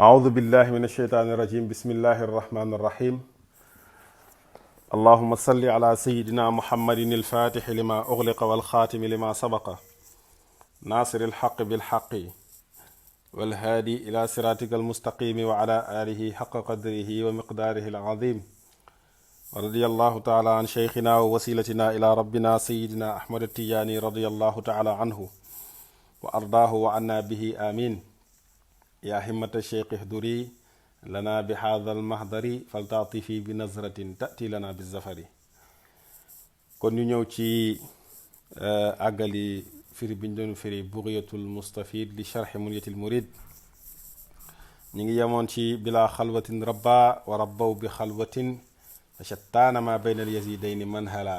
أعوذ بالله من الشيطان الرجيم بسم الله الرحمن الرحيم اللهم صل على سيدنا محمد الفاتح لما أغلق والخاتم لما سبق ناصر الحق بالحق والهادي إلى صراطك المستقيم وعلى آله حق قدره ومقداره العظيم ورضي الله تعالى عن شيخنا ووسيلتنا إلى ربنا سيدنا أحمد التجاني رضي الله تعالى عنه وأرضاه وعنا به آمين يا همة الشيخ احضري لنا بهذا المحضر فلتعطفي بنظرة تأتي لنا بالزفر kon ñu ñëw ci àggali firi biñ doon firi bughyatul mustafid li sharh munyatil murid ñi ngi yemoon ci bila xalwatin rabba wa rabbaw bi xalwatin shattaana ma bayna al yazidayni manhala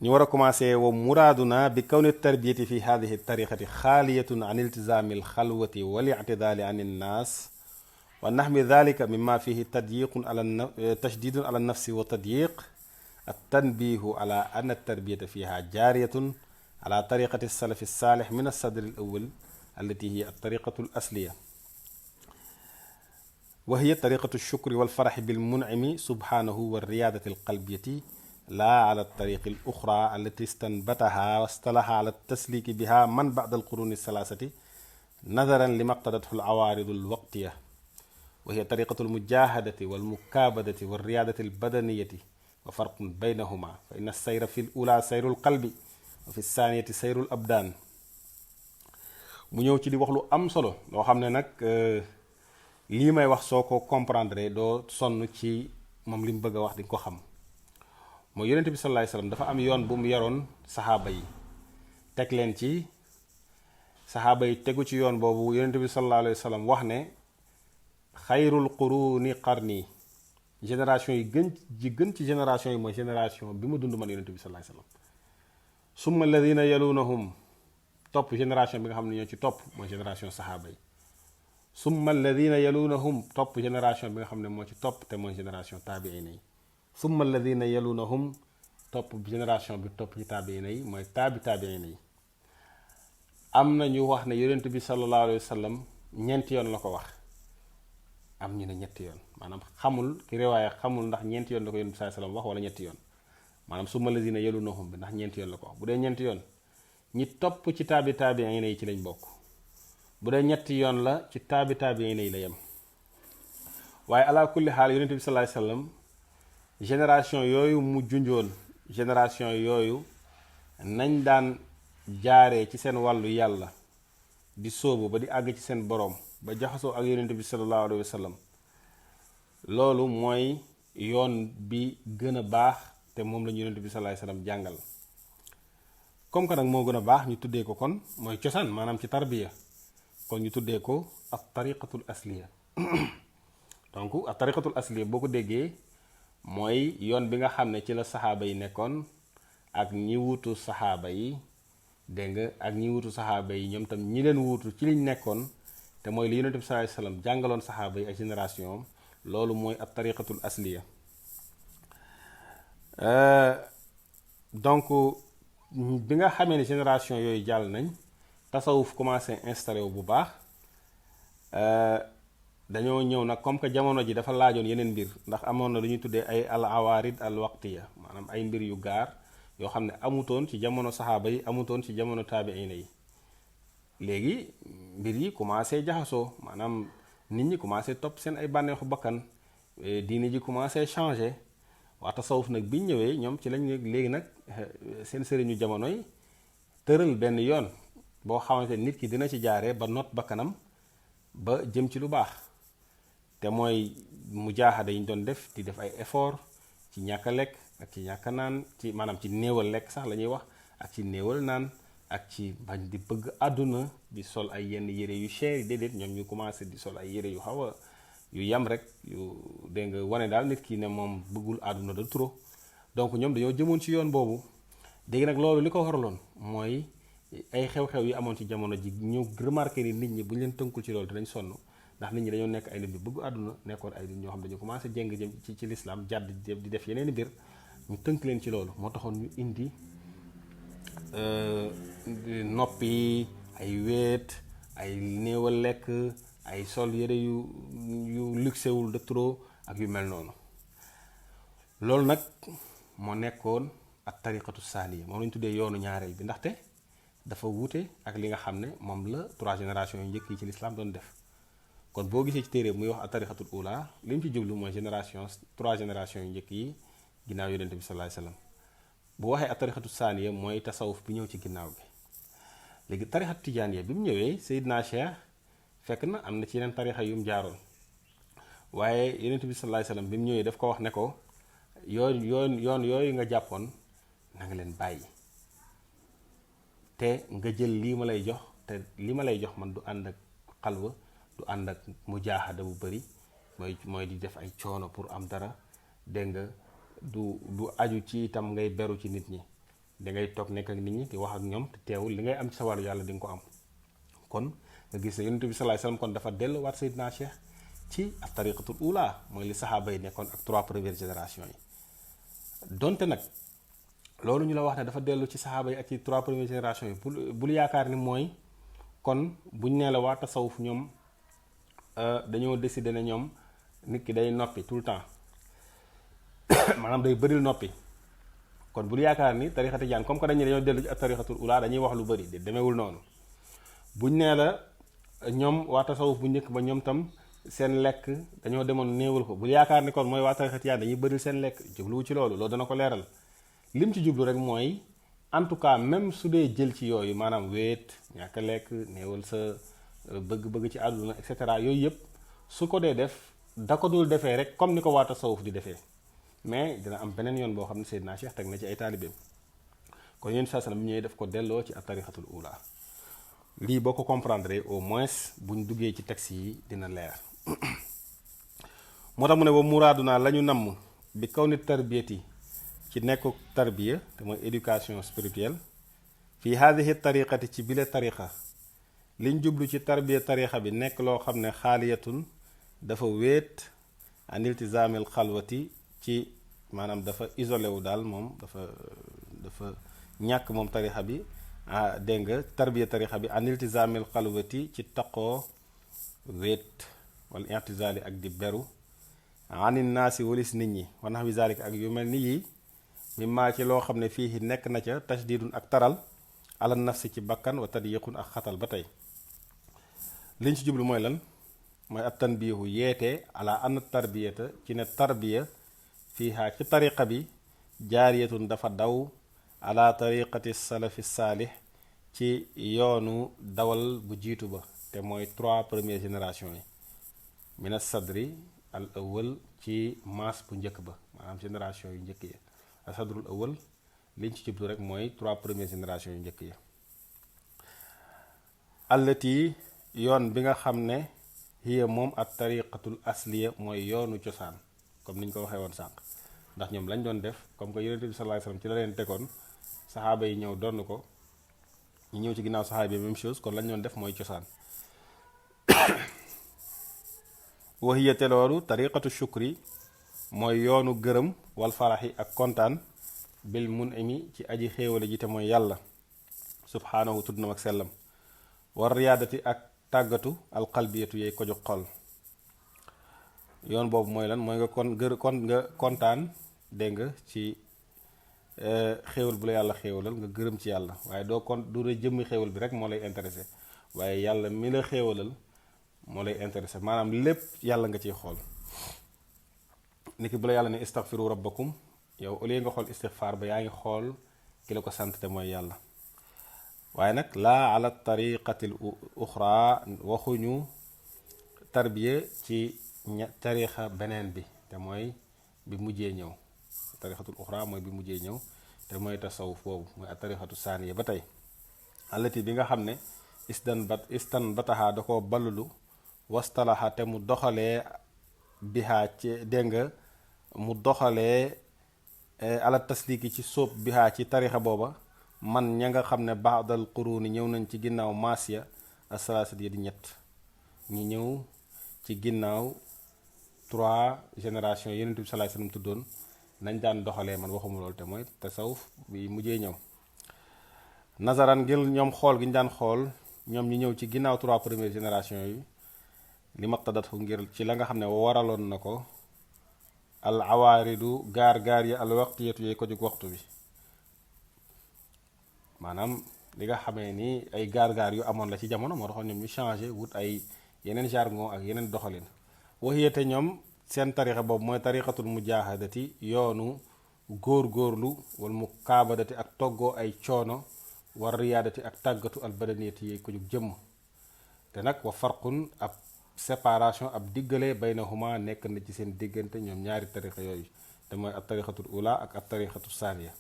ñu war a commencé wa muraaduna bi kawni tarbiyati fi hadihi tariqati xaaliyatun an iltizaami alxalwati wal ictidaali an innaas wa naxmi dalika mima fihi tashdidun ala nafsi wa tadyiq التنبيه على أن التربية فيها جارية على طريقة السلف الصالح من الصدر الأول التي هي الطريقة الأصلية وهي طريقة الشكر والفرح بالمنعم سبحانه والريادة القلبية لا على الطريق الأخرى التي استنبتها واصطلح على التسليك بها من بعد القرون الثلاثة نظرا لما اقتضته العوارض الوقتية وهي طريقة المجاهدة والمكابدة والريادة البدنية وفرق بينهما فإن السير في الأولى سير القلب وفي الثانية سير الأبدان mu ñëw ci di wax lu am solo loo xam ne nag lii may wax soo ko comprendre doo sonn ci moom li mu bëgg a wax di nga ko xam mooy yonente bi sallallahu alayhi wasallam dafa am yoon bu mu yaroon saxaaba yi teg leen ci saxaaba yi tegu ci yoon boobu yonente bi sallallahu alayhi wasallam wax ne xayrul quruni qarni génération yi gën ci génération yi mooy génération bi mu dund man yonente bi sallallahu alayhi wasallam summa alladina yalunahum topp génération bi nga xam ne ñoo ci topp mooy génération saxaaba yi summa alladina yalunahum topp génération bi nga xam ne moo ci topp te mooy génération taabiina yi summa alladina yalunahum topp génération bi topp ci taabiina yi mooy taabiina yi am na ñu wax ne yonent bi sallallahu alayhi wa sallam ñeenti yoon la ko wax am ñu ne ñetti yoon maanaam xamul ki riwaaya xamul ndax ñeenti yoon la ko yonent bi sallallahu alayhi wa sallam wax wala ñetti yoon maanaam summa alladina yalunahum bi ndax ñeenti yoon la ko wax bu dee ñeenti yoon ñi topp ci taabiina yi ci lañ bokk bu dee ñetti yoon la ci taabiina yi la yem waaye ala kulli xaal yonent bi sallallahu alayhi wa sallam génération yooyu mu junjoon génération yooyu nañ daan jaaree ci seen wàllu yàlla di sóobu ba di àgg ci seen boroom ba jaxasoo ak yonent bi sallallahu alayhi wa sallam loolu mooy yoon bi gën a baax te moom la ñu yonent bi sallallahu alayhi wa sallam jàngal comme que nag moo gën a baax ñu tuddee ko kon mooy cosaan maanaam ci tarbiya kon ñu tuddee ko at tariqatul asliya donc at tariqatul asliya boo ko déggee mooy yoon bi nga xam ne ci la saxaaba yi nekkoon ak ñi wuutu saxaaba yi dégg nga ak ñi wuutu saxaaba yi ñoom tam ñi leen wuutu ci liñ nekkoon te mooy li yonent bi sallallahu alayhi wasallam jàngaloon saxaaba yi ak génération loolu mooy at tariqatul asliya donc bi nga xamee ne génération yooyu jàll nañ tasawuf commencé installé wu bu baax dañoo ñëw nag comme que jamono ji dafa laajoon yeneen mbir ndax amoon na lu ñuy tuddee ay al awarid al waqtiya maanaam ay mbir yu gaar yoo xam ne amutoon ci jamono saxaaba yi amutoon ci jamono taabiina yi léegi mbir yi commencé jaxasoo maanaam nit ñi commencé topp seen ay bànneexu bakkan diini ji commencé changé waa tasawuf nag biñ ñëwee ñoom ci lañ léegi nag seen sëriñu jamono yi tëral benn yoon boo xamante nit ki dina ci jaaree ba not bakkanam ba jëm ci lu baax te mooy mujaahada yi ñu doon def di def ay effort ci ñàkk a lekk ak ci ñàkk a naan ci maanaam ci néewal lekk sax la ñuy wax ak ci néewal naan ak ci bañ di bëgg àdduna di sol ay yenn yére yu cher yi déedéet ñoom ñu commencé di sol ay yére yu xaw a yu yam rek yu dégg nga wane daal nit ki ne moom bëggul àdduna de trop donc ñoom dañoo jëmoon ci yoon boobu dégg nag loolu li ko waraloon mooy ay xew-xew yu amoon ci jamono ji ñu remarqué ni nit ñi bu ñu leen tënkul ci loolu dinañ sonn ndax nit ñi dañoo nekk ay nit yu bëgg àdduna nekkoon ay nit ñoo xam dañu commencé jéng jëm ci lislaam jàdd di def yeneen i mbir ñu tënk leen ci loolu moo taxoon ñu indi noppi ay wéet ay néewal lekk, ay sol yére yu luxewul de trop ak yu mel noonu. loolu nag moo nekkoon ak tariqatu saaniya, moom lañu tuddee yoonu ñaareel bi, ndaxte dafa wuute ak li nga xam ne moom la 3 générations yu njëkk yi ci lislaam doon def. kon boo gisee ci téere muy wax ak tariqatul ula, li mu ci jublu mooy 3 générations yu njëkk yi ginnaaw yonente bi sallallahu alayhi wasallam. bu waxee ak tariqatu saaniya mooy tasawuf bi ñëw ci ginnaaw bi. léegi tarixatu tijaaniya bi mu ñëwee Seydina Cheikh fekk na am na ci yeneen tarixa yu mu jaaroon, waaye yonente bi sallallahu alayhi wasallam bi mu ñëwee daf ko wax ne ko yoon yooyu nga jàppoon na nga leen bàyyi, te nga jël lii ma lay jox, te li ma lay jox man du ànd ak xalwa, du ànd ak mujaahada bu bëri, mooy di def ay coono pour am dara, dégg nga, du aju ci itam ngay beru ci nit ñi, dangay toog nekk ak nit ñi di wax ak ñoom, te teewul li ngay am ci sa wàllu yàlla di nga ko am. kon nga gis ne yonent bi sallallahu alayhi wasallam kon dafa delluwaat Seydina Cheikh ci ak tariqatul ula, mooy li saxaaba yi nekkoon ak 3 premières générations yi. donte nag loolu ñu la wax ne dafa dellu ci saxaaba yi ak ci 3 premières générations yi bul yaakaar ni mooy kon buñ nee la waa tasawuf ñoom dañoo décider ne ñoom nit ki day noppi tout le temps maanaam day bëril noppi. kon bul yaakaar ni tarixa tijaan comme que dañoo dellu ci ak tariqatul ula dañuy wax lu bëri de demeewul noonu. buñ nee la ñoom waa tasawuf bu njëkk ba ñoom tam seen lekk dañoo demoon néewal ko, bul yaakaar ni kon mooy waa tarixa tijaan dañuy bëril seen lekk, jubluwu ci loolu dana ko leeral. lim ci jublu rek mooy en tout cas même su dee jël ci yooyu, maanaam wéet, ñàkk lekk, néewal sa bëgg-bëgg ci àdduna et cetera, yooyu yëpp su ko dee def da ko dul defee rek comme ni ko waa tasawuf di defee, mais dina am beneen yoon boo xam ne Seydina Cheikh teg na ci ay taalibeem. kon yéen saa salaam ñëwee def ko delloo ci ak tariqatul ula. lii boo ko comprendre au moins buñ duggee ci texte yi dina leer. moo tax mu ne ba muraaduna la ñu namm bi kaw ni tarbiyati ci nekku tarbiya te mooy éducation spirituelle fii haadihi tariqati ci bile tariqa, liñ jublu ci tarbiya tariqa bi nekk loo xam ne xaaliyatun dafa wéet an iltizaamil xalwati, ci maanaam dafa isolé wu daal, moom dafa ñàkk moom tarixa bi, dégg nga, tarbiya tarixa bi an iltizaamil xalwati ci taqoo wéet wala intizali ak di beru, anin naasi walis nit ñi, wa naxwi zalik ak yu mel ni yi, mi maa ci loo xam ne fii nekk na ca tashdidun ak taral, ala nafsi ci bakkan, wa tadyiqun ak xatal ba tey. liñ ci jublu mooy lan? mooy at tanbiihu yeete ala ann tarbiyata ci ne tarbiya fiiha ci tariqa bi jaariyatun dafa daw ala tariqati salafi saalih ci yoonu dawal bu jiitu ba, te mooy 3 premières générations yi, mina sadri al awal ci maas bu njëkk ba, maanaam génération yu njëkk yi. al sadrul awal liñ ci jublu rek mooy 3 premières générations yu njëkk yi. allati yoon bi nga xam ne hiya moom at tariqatul asliya mooy yoonu cosaan, comme niñ ko waxee woon sànq, ndax ñoom lañ doon def comme que yonent bi sallallahu alayhi wasallam ci la leen tegoon, saxaaba yi ñëw donn ko, ñu ñëw ci ginnaaw saxaaba yi même chose, kon lañ doon def mooy cosaan. wa hiya te loolu tariqatu shukri mooy yoonu gërëm wal faraxi ak kontaan bil mun'imi ci aji xéewale ji te mooy yàlla subhaanahu tudd na ak sellam, war riyaadati ak tàggatu alqalbiyatu yey ko ju xol. yoon boobu mooy lan? mooy nga kontaan, dégg nga, ci xéewal bu la yàlla xéewalal, nga gërëm ci yàlla, waaye du la jëmmi xéewal bi rek moo lay intéressé, waaye yàlla mi la xéewalal moo lay intéressé, maanaam lépp yàlla nga ciy xool. niki bu la yàlla ne istaghfiru rabbakum, yow au lieu nga xool istighfar ba yaa ngi xool ki la ko sant te mooy yàlla. waaye nag laa ala tariqatil uxra, waxuñu tarbiya ci tarixa beneen bi, te mooy bi mujjee ñëw. tarixatul uxra mooy bi mujjee ñëw, te mooy tasawuf boobu, mooy ak tarixatu saaniya ba tey. allati bi nga xam ne istan bataxaa da koo ballulu, wastalaxa te mu doxalee bihaa ci, dégg nga, mu doxalee ala tasliki ci sóob bihaa ci tarixa booba, man ña nga xam ne baadal quruni ñëw nañ ci ginnaaw maasiya asalaasat yi di ñett, ñi ñëw ci ginnaaw 3 générations Yonent bi sallallahu alayhi wasallam tuddoon nañ daan doxalee, man waxuma loolu, te mooy tasawuf bi mujjee ñëw. nazaran ngir ñoom xool gi ñu daan xool ñoom ñi ñëw ci ginnaaw trois premières générations yi li maqtadat fu ngir ci la nga xam ne waraloon na ko al awaaridu gaar-gaar yi al waqtiyatu yooyu ko jóg waxtu bi maanaam li nga xamee ni ay gaar-gaar yu amoon la ci jamono moo taxoon ñoom ñu changé wut ay yeneen jargon ak yeneen doxalin waxiyate ñoom seen tarixa boobu mooy tarixatul mujaahadati yoonu góor-góorlu wala mu kaabadati ak toggoo ay coono war riyaadati ak tàggatu al badaniyati yi ko jóg jëmm te nag wa farqun ab séparation ab diggale baynahuma nekk na ci seen diggante ñoom ñaari tarixa yooyu te mooy ab tarixatul ula ak ab tarixatul saaniya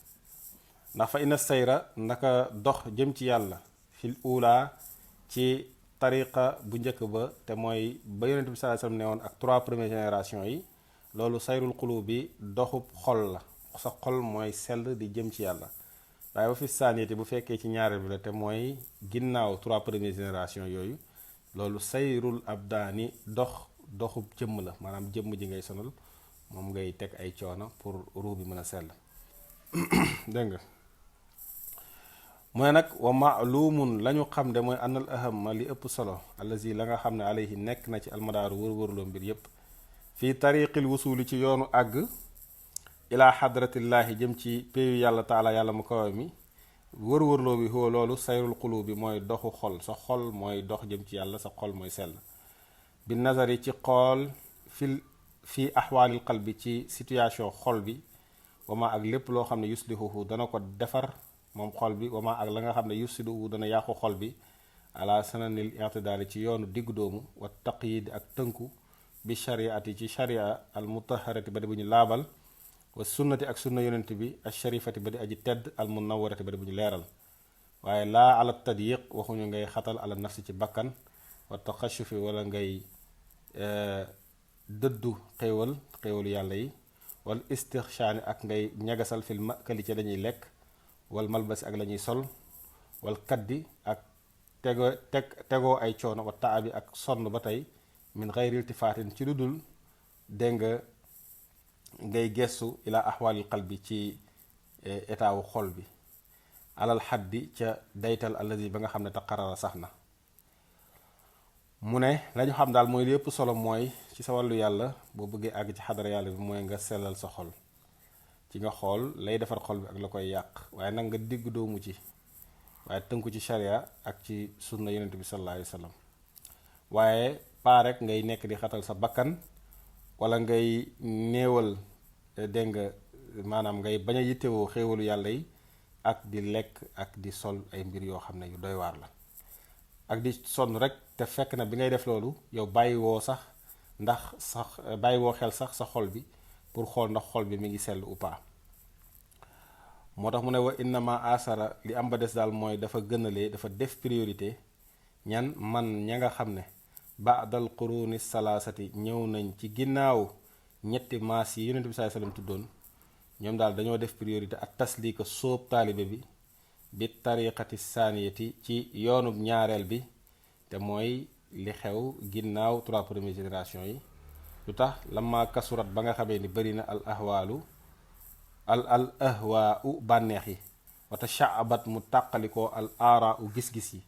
ndax fa ina sayra naka dox jëm ci yàlla fil ula ci tariqa bu njëkk ba te mooy ba yonent bi sallallahu alayhi wasallam ne woon ak trois premières générations yi loolu sayrul xulub bi doxub xol la sa xol mooy sell di jëm ci yàlla waaye ba fi saaniyati bu fekkee ci ñaareel bi la te mooy ginnaaw trois premières générations yooyu loolu sayrul abdaani doxub jëmm la maanaam jëmm ji ngay sonal moom ngay teg ay coono pour ruu bi mën a sell dégg nga mu ne nag wa maalumun la ñu xam de mooy anal aham li ëpp solo allazi la nga xam ne alayhi nekk na ci almadaaru wër-wërloo mbir yépp fii tariqil wusuli ci yoonu àgg ilaa xadratillaahi jëm ci péyu yàlla taala yàlla mu kawe mi wër-wërloo bi hoo loolu sayrul xulub bi mooy doxu xol sa xol mooy dox jëm ci yàlla sa xol mooy sell bi nazari ci xool fii axwaalil qalbi ci situation xol bi wama ak lépp loo xam ne yuslihuhu dana ko defar moom xol bi wama ak la nga xam ne yufsiduhu dana yàqu xol bi ala sananil i'tidaali ci yoonu diggu doomu wa taqyid ak tënku bi shariati ci sharia al mutaharati ba di bu ñu laabal wa sunnati ak sunna yonent bi al sharifati ba di aji tedd al munawwarati ba di bu ñu leeral waaye laa ala tadyiq waxuñu ngay xatal ala nafsi ci bakkan wa taxashufi wala ngay dëddu xéewalu yàlla yi wal istixsaani ak ngay ñagasal fil makali ci dañuy lekk wal malbasi ak la ñuy sol wal kaddi ak tegoo ay coono wa taabi ak sonn ba tey min xayri iltifaatin ci lu dul dégg nga ngay gestu ila axwaalil qalbi ci état wu xol bi alal xaddi ca daytal allazi ba nga xam ne te qarara sax na mu ne lañu xam daal mooy li ëpp solo mooy ci sa wàllu yàlla boo bëggee àgg ci xadara yàlla bi mooy nga sellal sa xol ci nga xool lay defar xol bi ak la koy yàq waaye nag nga digg doomu ci waaye tënku ci sharia ak ci sunna yonent bi sallallahu alayhi wa sallam waaye paa rek ngay nekk di xatal sa bakkan wala ngay néewal dégg nga maanaam ngay bañ a yittewoo xéewalu yàlla yi ak di lekk ak di sol ay mbir yoo xam ne yu doy waar la ak di sonn rek te fekk na bi ngay def loolu yow bàyyiwoo sax ndax sax bàyyiwoo xel sax sa xol bi pour xool ndax xol bi mi ngi sell ou pas moo tax mu ne wa innama asara li am ba des daal mooy dafa gënalee dafa def priorité ñan man ña nga xam ne baadal quruni salaasati ñëw nañ ci ginnaaw ñetti maas yi yonent bi sallallahu alayhi wasallam tuddoon ñoom daal dañoo def priorité ak taslika sóob taalibe bi tariqati saaniyati ci yoonub ñaareel bi te mooy li xew ginnaaw trois premières générations yi lu tax lama kasurat ba nga xamee ni bari na al ahwaa u bànneex yi wata shaabat mu tàqalikoo al aara u gis-gis yi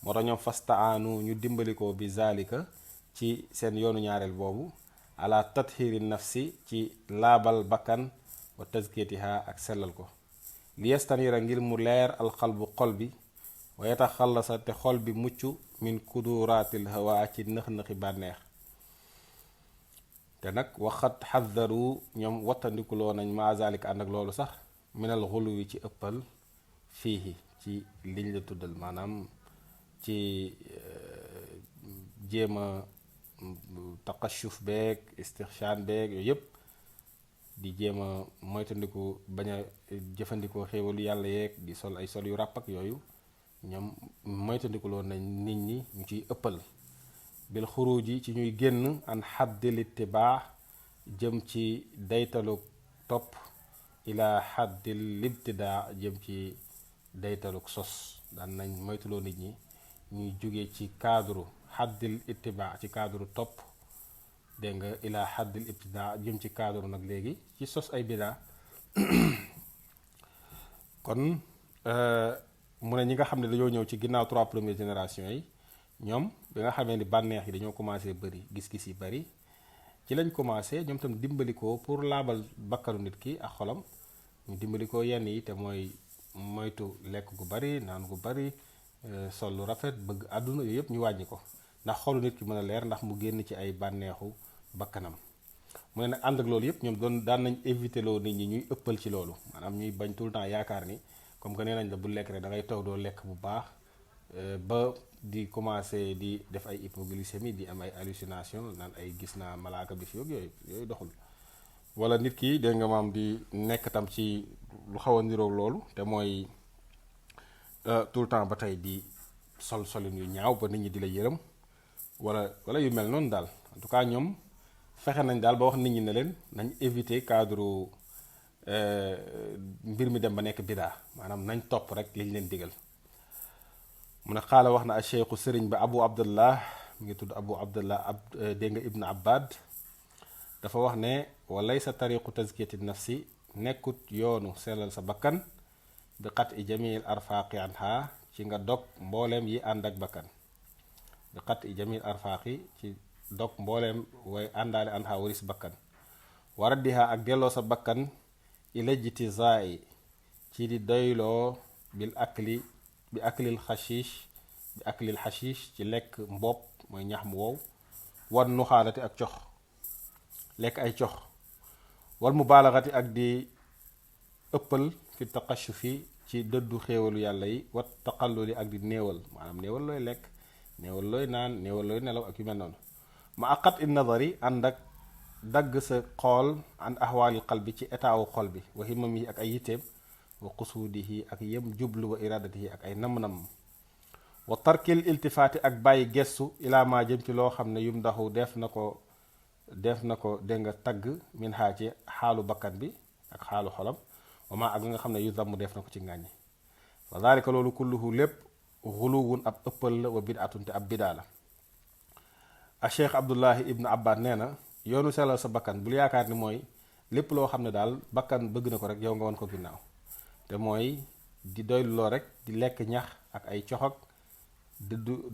moo tax ñoom fastaanu ñu dimbalikoo bi zalika ci seen yoonu ñaareel boobu ala tathiri nafsi ci laabal bakkan wa tazkiyatiha ak sellal ko li yastanira ngir mu leer alxalbu xol bi wa yataxallasa te xol bi mucc min kuduraatil hawa ci nëx-nëxi bànneex te nag waxat xaddaru ñoom wattandikuloo nañ ma zalika ànd ak loolu sax minal xulu wi ci ëppal fii ci liñ la tuddal maanaam ci jéem a taqashuf beeg istixsaan beeg yooyu yëpp di jéem a moytandiku bañ a jëfandikoo xéewalu yàlla yeeg di sol ay sol yu ràpp ak yooyu ñoom moytandikuloo nañ nit ñi ñu ciy ëppal bil xuruji ci ñuy génn an xaddil ittibaa jëm ci daytalu topp ila xaddil libtidaa jëm ci daytaluk sos daan nañ moytuloo nit ñi ñuy jóge ci cadre xaddil ittibaa ci cadre topp dégg nga ila xaddil ibtidaa jëm ci cadre nag léegi ci sos ay bidaa kon mu ne ñi nga xam ne dañoo ñëw ci ginnaaw trois premières générations yi ñoom bi nga xamee ni bànneex yi dañoo commencé bëri gis-gis yi bëri ci lañ commencé ñoom tam dimbali ko pour laabal bakkanu nit ki ak xolam ñu dimbali ko yenn yi te mooy moytu lekk gu bari naan gu bari sol lu rafet bëgg àdduna yooyu yëpp ñu wàññi ko ndax xolu nit ki mën a leer ndax mu génn ci ay bànneexu bakkanam mu ne nag ànd ak loolu yëpp ñoom doon daan nañ éviter loo nit ñi ñuy ëppal ci loolu maanaam ñuy bañ tout le temps yaakaar ni comme que nee nañ la bu lekk rek da ngay toog doo lekk bu baax ba di commencer di def ay hypoglycémie di am ay hallucination naan ay gis naa malaaka bi fi yooyu doxul wala nit ki dégg nga maam di nekk tam ci lu xaw a niroog loolu te mooy tout le temps ba tey di solin yu ñaaw ba nit ñi di la yërëm wala yu mel noonu daal en tout cas ñoom fexe nañ daal ba wax nit ñi ne leen nañ éviter cadre mbir mi dem ba nekk bidaa maanaam nañ topp rek liñ leen digal mu ne xaala wax na a cheikhu sëriñ ba abu abdullah mi ngi tudd abu abdullah dégg nga ibn abbad dafa wax ne walay sa tariqu tazkiyati nafsi nekkut yoonu sellal sa bakkan bi xat i jamil arfaaqi anha ci nga dog mbooleem yi ànd ak bakkan bi xat i jamil arfaaqi ci dog mbooleem way àndaale anha waris bakkan waraddiha ak delloo sa bakkan ilajiti zai ci di doyloo bil akli bi aklil xashish ci lekk mbopp mooy ñax mu wow wan nuxaalati ak cox lekk ay cox wal mubaalaxati ak di ëppal fi taqashufi ci dëddu xéewalu yàlla yi wat taqalluli ak di néewal maanaam néewal looy lekk néewal looy naan néewal looy nelaw ak yu mel noonu ma aqat in nadari ànd ak dagg sa xool an ahwaalil qalbi ci état wu xol bi wa himam yi ak ay yitteem wa qusuudihi ak yem jublu wa iradatihi ak ay namm-namm wa tarkil iltifaati ak bàyyi gestu ilaa ma jëm ci loo xam ne yum ndaxu def na ko dégg nga tagg min xaa ci xaalu bakkan bi ak xaalu xolam wa ma ak nga xam ne yu damm def na ko ci ngàññi wa daalika loolu kulluhu lépp xuluwun ab ëppal la wa bidaatun te ab bidaa la a cheikh abdullahi ibnu abbad nee na yoonu sellal sa bakkan bul yaakaar ni mooy lépp loo xam ne daal bakkan bëgg na ko rek yow nga won ko ginnaaw te mooy di doylu loo rek di lekk ñax ak ay coxog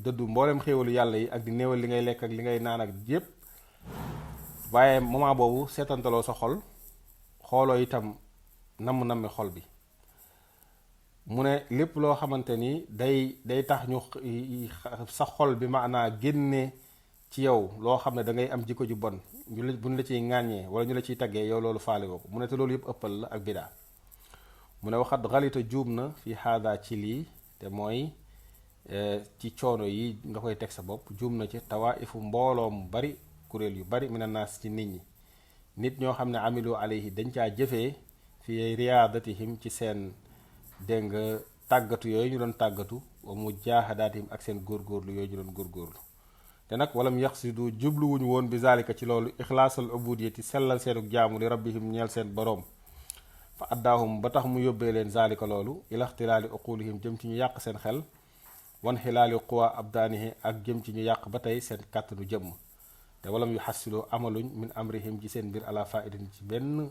dëddu mboolem xéewalu yàlla yi ak di néewal li ngay lekk ak li ngay naan ak yépp waaye moment boobu seetantaloo sa xol xooloo itam namm-nammi xol bi mu ne lépp loo xamante ni day tax ñu sa xol bi maanaa génne ci yow loo xam ne da ngay am jikko ju bon buñ la ciy ŋàññee wala ñu la ciy taggee yow loolu faale woo ko mu ne te loolu yëpp ëppal la ak bidaa mu ne waxat xalita juum na fi haada ci lii te mooy ci coono yi nga koy teg sa bopp juum na ci tawaifu mbooloo mu bari kuréel yu bari mina naas ci nit ñi nit ñoo xam ne amilu alayhi dañ caa jëfee fi riyaadatihim ci seen dégg nga tàggatu yooyu ñu doon tàggatu wa mujaahadaatihim ak seen góorgóorlu yooyu ñu doon góorgóorlu te nag walam yaxsidu jubluwuñu woon bi zalika ci loolu ixlaasal ubudiyati sellal seenuk jaamu li rabbihim ñeel seen boroom fa addaahum ba tax mu yóbbee leen zalika loolu ilaxtilaali uqulihim jëm ci ñu yàq seen xel wan xilaali quwa abdaanihi ak jëm ci ñu yàq ba tey seen kàttanu jëmm te walam yu xassiloo amaluñ min amrihim ci seen mbir ala faidatin ci benn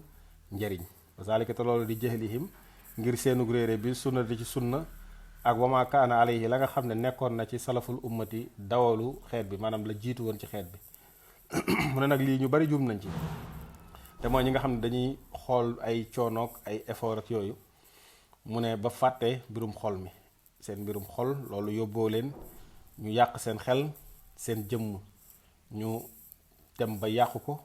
njariñ wa zalika te loolu di jahlihim ngir seenug réere bi sunna di ci sunna ak wama kaana alayhi la nga xam ne nekkoon na ci salaful ummati dawalu xeet bi maanaam la jiitu woon ci xeet bi mu ne nag lii ñu bari juum nañ ci te mooy ñi nga xam ne dañuy xool ay coonoog ay effort ak yooyu mu ne ba fàtte mbirum xol mi seen mbirum xol loolu yóbboo leen ñu yàq seen xel seen jëmm ñu dem ba yàqu ko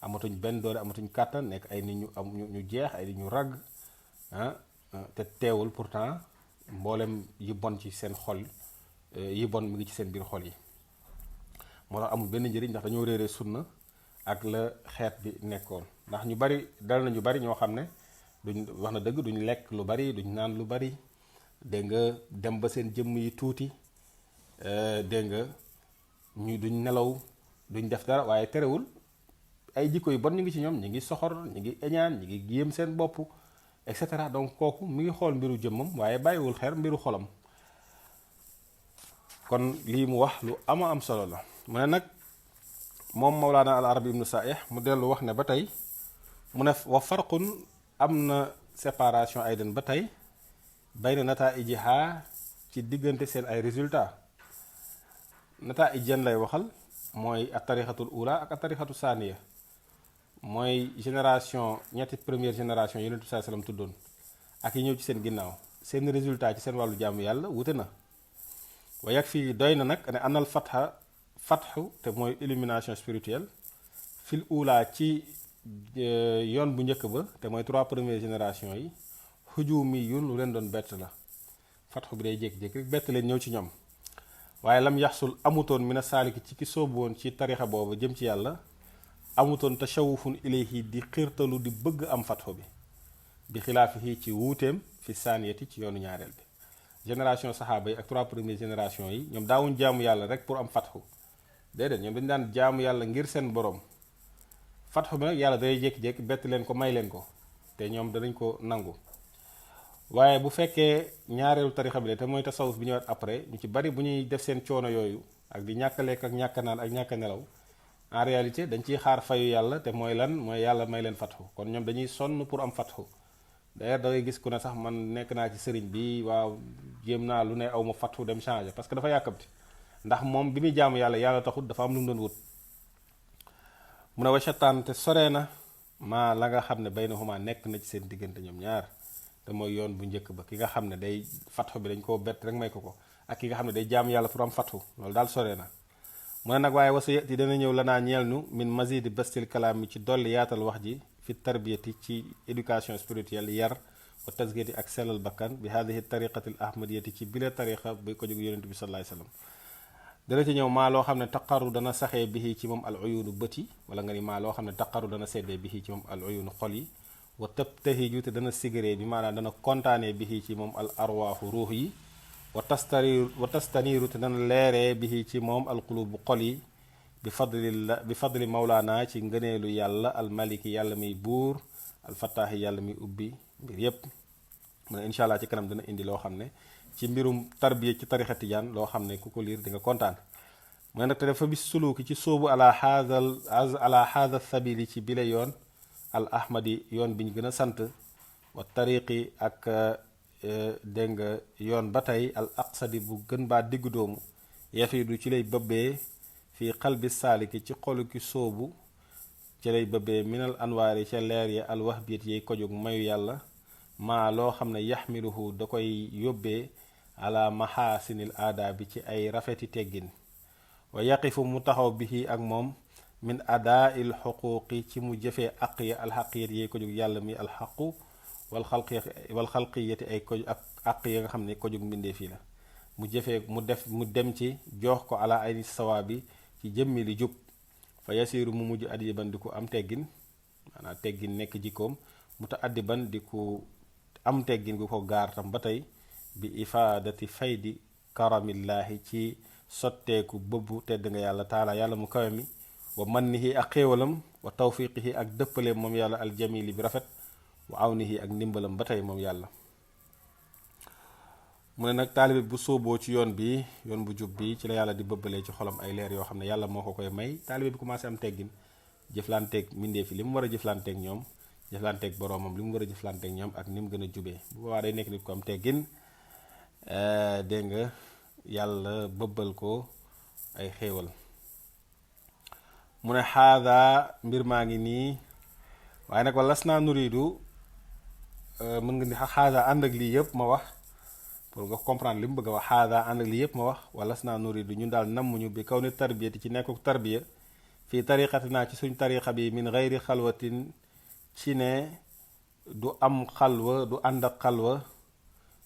amatuñ benn doole amatuñ kàttan nekk ay nit ñu am ñu jeex ay nit ñu ragg te teewul pourtant mboolem yi bon ci seen xol yi bon mi ngi ci seen biir xol yi moo tax amul benn njëriñ ndax dañoo réere sunna ak la xeet bi nekkoon ndax ñu bari dal na ñu bari ñoo xam ne duñ wax na dëgg duñ lekk lu bari duñ naan lu bari dégg nga dem ba seen jëmm yi tuuti dégg nga ñu duñ nelaw duñ def dara waaye terewul ay jikko yu bon ñu ngi ci ñoom ñu ngi soxor ñu ngi eñaan ñu ngi yéem seen bopp et cetera donc kooku mi ngi xool mbiru jëmmam waaye bàyyiwul xel mbiru xolam kon lii mu wax lu ama am solo la mu ne nag moom Mawlaana al Arabi ibnu Saih mu dellu wax ne ba tey mu ne wa farqun am na séparation aydan ba tey bayna nataijiha ci diggante seen ay résultats nataa ijjan lay waxal mooy a tarixatul ula ak a tarixatu saaniya mooy génération ñetti première génération yonent bi sallallahu alayhi wasallam tuddoon ak yi ñëw ci seen ginnaaw seen résultat ci seen wàllu jaamu yàlla wute na wa yag fii doy na nag ne anal fatxu te mooy illumination spirituelle fil ula ci yoon bu njëkk ba te mooy 3 premières générations yi xujumi yun lu leen doon bett la fatxu bi day jékki-jékki rek bett leen ñëw ci ñoom waaye lam yaxsul amutoon mina saaliki ci ki sóobu woon ci tarixa boobu jëm ci yàlla amutoon tashawufun ilayhi di xiirtalu di bëgg am fatxu bi xilaafihi ci wuuteem fi saaniyati ci yoonu ñaareel bi génération saxaaba yi ak 3 premières générations yi ñoom daawuñ jaamu yàlla rek pour am fatxu déedéet ñoom dañu daan jaamu yàlla ngir seen borom fatxu bi nag yàlla day jékki-jékki bett leen ko may leen ko te ñoom danañ ko nangu waaye bu fekkee ñaareelu tarixa bi la te mooy tasawuf bi ñëwaat après ñu ci bari bu ñuy def seen coono yooyu ak di ñàkk lekk ak ñàkk naan ak ñàkk nelaw en réalité dañ ciy xaar fayu yàlla te mooy lan mooy yàlla may leen fatxu kon ñoom dañuy sonn pour am fatxu d'ailleurs da ngay gis ku ne sax man nekk naa ci sëriñ bi waaw jéem naa lu ne aw ma fatxu dem changer parce que dafa yàkkamti ndax moom bi muy jaamu yàlla taxut dafa am lu mu doon wut mu ne wa shataan te sore na maa la nga xam ne baynahuma nekk na ci seen diggante ñoom ñaar te mooy yoon bu njëkk ba ki nga xam ne day fatxu bi dañ koo bett rek may ko ak ki nga xam ne day jaamu yàlla pour am fatxu loolu daal sore na mu ne nag waaye wasa yati dana ñëw lanaa ñeel nu min mazidi bastil kalaam mi ci dolli yaatal wax ji fi tarbiyati ci éducation spirituelle yar wa tasgiyati ak sellal bakkan bi hadihi tariqati al ahmadiyati ci bile tariqa bi ko jóg yonent bi sallallahu alayhi wasallam dana ci ñëw maa loo xam ne taqaru dana saxee bihi ci moom al uyunu bët yi wala nga ni maa loo xam ne taqaru dana seddee bihi ci moom al uyunu xol yi wa tabtahiju te dana sigéree bi maanaam dana kontaanee bihi ci moom al arwaaxu ruux yi wa tastaniiru te dana leeree bihi ci moom al qulubu xol yi bi fadli mawlaana ci ngëneelu yàlla al maliki yàlla muy buur al fattaahi yàlla muy ubbi mbir yépp mu ne incha allah ci kanam dana indi loo xam ne ci mbirum tarbiya ci tarixa tijaan loo xam ne ku ko liir di nga kontaan mu ne nag te dafa bis suluki ci sóobu ala haada sabili ci bile yoon al ahmadi yoon bi ñu gën a sant wa tariqi ak dégg nga yoon ba tey al aqsadi bu gën baa diggu doomu yafiidu ci lay bëbbee fii xalbi saaliki ci xolu ki sóobu ci lay bëbbee minal anwaari ca leer ya al wahbiyat yay kojug mayu yàlla maa loo xam ne yaxmiluhu da koy yóbbee ala maxaasinil aada bi ci ay rafeti teggin wa yaqifu mu taxaw bihi ak moom min adaa il xuquuqi ci mu jëfee aq ya alxaqiyat yay kojug yàlla mi alxaqu wal xalqiyati ay koj ak aq ya nga xam ne kojug mbindee fii la mu jëfee mu dem ci jox ko ala ay sawaabi ci jëmmi li jub fa yasiru mu mujj addiban di ko am teggin maanaam teggin nekk jikkoom mu ta addiban di ko am teggin gu ko gaar tam ba tey bi ifaadati faydi karamillaahi ci sotteeku bëbbu tedd nga yàlla taala yàlla mu kawe mi wa mannihi ak xéewalam wa tawfiqihi ak dëppale moom yàlla aljamili bi rafet wa awnihi ak ndimbalam ba tey moom yàlla mu ne nag taalibe bu sóoboo ci yoon bi yoon bu jub bi ci la yàlla di bëbbalee ci xolam ay leer yoo xam ne yàlla moo ko koy may taalibe bi commencé am teggin jëflanteeg mbindeef yi li mu war a jëflanteeg ñoom jëflanteeg boroomam li mu war a jëflanteeg ñoom ak ni mu gën a jubee bu boobaa day nekk nit ko am teggin dégg nga yàlla bëbbal ko ay xéewal mu ne xaada mbir maa ngi nii waaye nag wala las naa nuriidu mën nga ni xaada ànd ak lii yëpp ma wax pour nga comprendre li mu bëgg a wax xaada ànd ak lii yëpp ma wax wala las naa nuriidu ñun daal nammuñu bi kaw ni tarbiyati ci nekkuk tarbiya fii tariqatinaa ci suñ tariqa bi min gayri xalwatin ci ne du am xalwa du ànd ak xalwa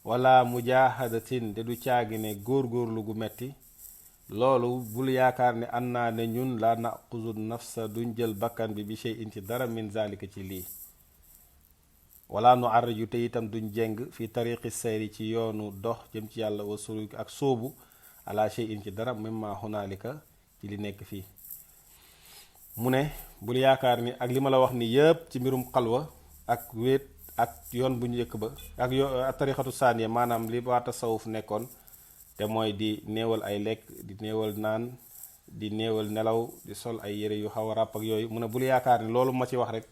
wala mujaahadatin te du caagi ne góor-góorlu gu metti loolu bul yaakaar ne an naa ne ñun la naquzu nafsa duñ jël bakkan bi shay'in ci dara min zalika ci lii wala nu arraju te itam duñ jeng fi tariqi sayri ci yoonu dox jëm ci yàlla wa suluk ak sóobu ala shay'in ci dara mimma hunaalika ci li nekk fii mu ne bul yaakaar ni ak li ma la wax ni yëpp ci mbirum xalwa ak wéet ak yoon bu njëkk ba ak tarixatu saaniya maanaam li waa tasawuf nekkoon te mooy di néewal ay lekk di néewal naan di néewal nelaw di sol ay yére yu xaw a ràpp ak yooyu mu ne bul yaakaar ni loolu ma ci wax rek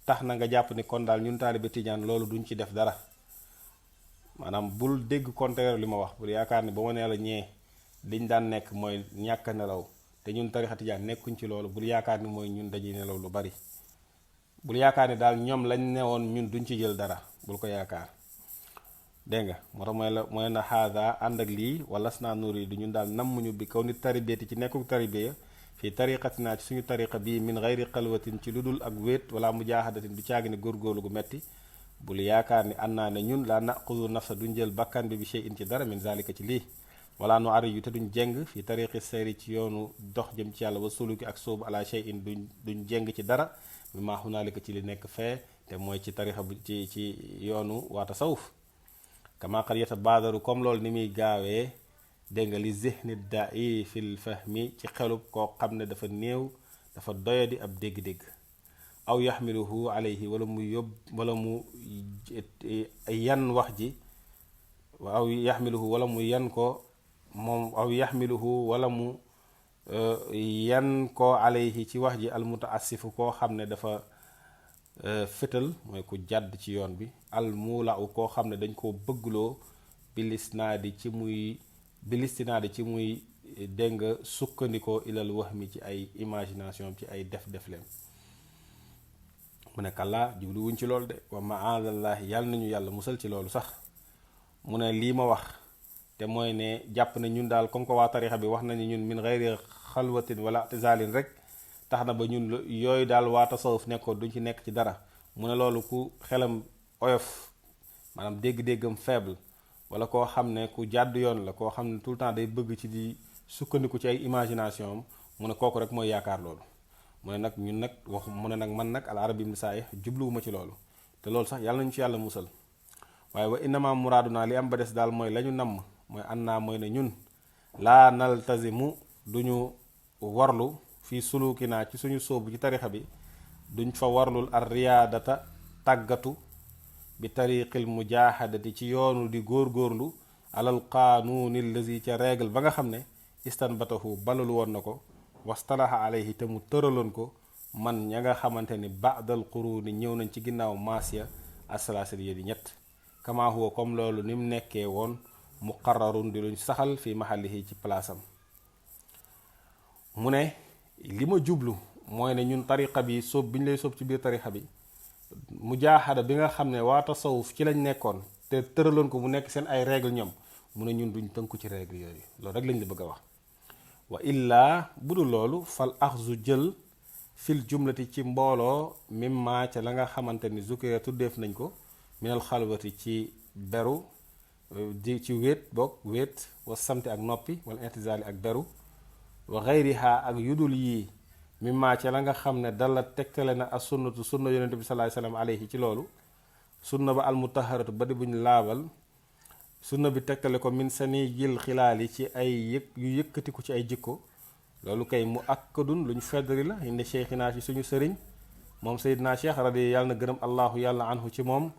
tax na nga jàpp ni kon daal ñun taalibe tijaan loolu duñ ci def dara maanaam bul dégg contraire li ma wax, bul yaakaar ne ba ma nee la ñee liñ daan nekk mooy ñàkk nelaw te ñun tarixa tijaan nekkuñ ci loolu, bul yaakaar ni mooy ñun dañuy nelaw lu bari, bul yaakaar ni daal ñoom lañ newoon ñun duñ ci jël dara, bul ko yaakaar. dégg nga moo tax mooy na xaada ànd ak lii wala naa nuur yi du ñun daal nammuñu bi kaw nit taribiyati ci nekkul taribiya fii tariqatinaa ci suñu tariqa bii min gayri xalwatin ci lu dul ak wéet wala mujaahadatin du caagi ne góorgóorlu gu metti. bul yaakaar ni ànd naa ne ñun laa naqudu nafsa duñ jël bakkan bi shay in ci dara min zalika ci lii wala nu ari yu te duñ jeng fii tariqi sayri ci yoonu dox jëm ci yàlla wa suluki ak soobu ala shay in duñ jeng ci dara mi maa hunaalika ci li nekk fee te mooy ci tariqa bu ci yoonu waa tasawuf kama qad yatabaadaru comme loolu ni muy gaawee dégg nga li zihni da'i fil fahmi ci xelub koo xam ne dafa néew dafa doyadi ab dégg-dégg aw yaxmiluhu alayhi wala mu wala mu yan wax ji aw yaxmiluhu wala mu yan ko moom aw yaxmiluhu wala mu yan ko alayhi ci wax ji almutaassifu koo xam ne dafa fétal mooy ku jàdd ci yoon bi almuula u koo xam ne dañ koo bëggloo bilistinaadi ci muy dégg nga sukkandikoo ilal wahmi ci ay imagination ci ay def leen mu ne kàllaa jublu wuñ ci loolu de wa maadallahi yàlla nañu yàlla musal ci loolu sax. mu ne lii ma wax te mooy ne jàpp na ñun daal comme que waa tarixa bi wax nañu ñun min gayri xalwatin wala atizalin rek tax na ba ñun yooyu daal waa tasawuf nekkoon duñ ci nekk ci dara. mu ne loolu ku xelam oyof maanaam dégg-déggam faible wala koo xam ne ku jàdd yoon la koo xam ne tout le temps day bëgg ci di sukkandiku ci ay imagination am mu ne kooku rek mooy yaakaar loolu. mu ne nag ñun nag wax mu ne nag man nag al arabi ibn saih jubluwuma ci loolu te loolu sax yàlla nañu ci yàlla musal. waaye wa innama muraaduna li am ba des daal mooy la ñu namm mooy annaa mooy ne ñun laa naltazimu duñu warlu fii sulukinaa ci suñu sóobu ci tarixa bi duñ fa warlul ar riyaadata tàggatu bi tariqil mujaahadati ci yoonu di góorgóorlu alal qaanuuni allazi ca règle ba nga xam ne istanbatahu balul woon na ko wastalaha alayhi te mu tëraloon ko man ña nga xamante ni baadal quruni ñëw nañ ci ginnaaw maasiya asalaasal yi di ñett kama huwa comme loolu ni mu nekkee woon muqarrarun di luñ saxal fi mahallihi ci palaasam. mu ne li ma jublu mooy ne ñun tariqa bi sóob bi ñu lay sóob ci biir tariqa bi mujaahada bi nga xam ne waa tasawuf ci lañ nekkoon te tëraloon ko mu nekk seen ay règle ñoom mu ne ñun duñ tënku ci règle yooyu loolu rek lañ la bëgg a wax. wa illaa bu dul loolu fal axzu jël fil jumlati ci mbooloo mimma ca la nga xamante ni zukira tuddeef nañ ko minal xalwati ci beru di ci wéet wa samti ak noppi wala intizali ak beru wa xayriha ak yudul yii mimma ca la nga xam ne dala tegtale na as sunnatu sunna yonente bi sallallahu alayhi wasallam alayhi ci loolu sunna ba almutaharatu ba di buñ laabal sunna bi tegtale ko min sani jil xilaal yi ci ay yu yëkkatiku ci ay jikko loolu kay mu akkadun lu ñu feddali la indi cheikhina ci suñu sëriñ moom Seydina Cheikh radi yàlla na gërëm allahu yàlla anhu ci moom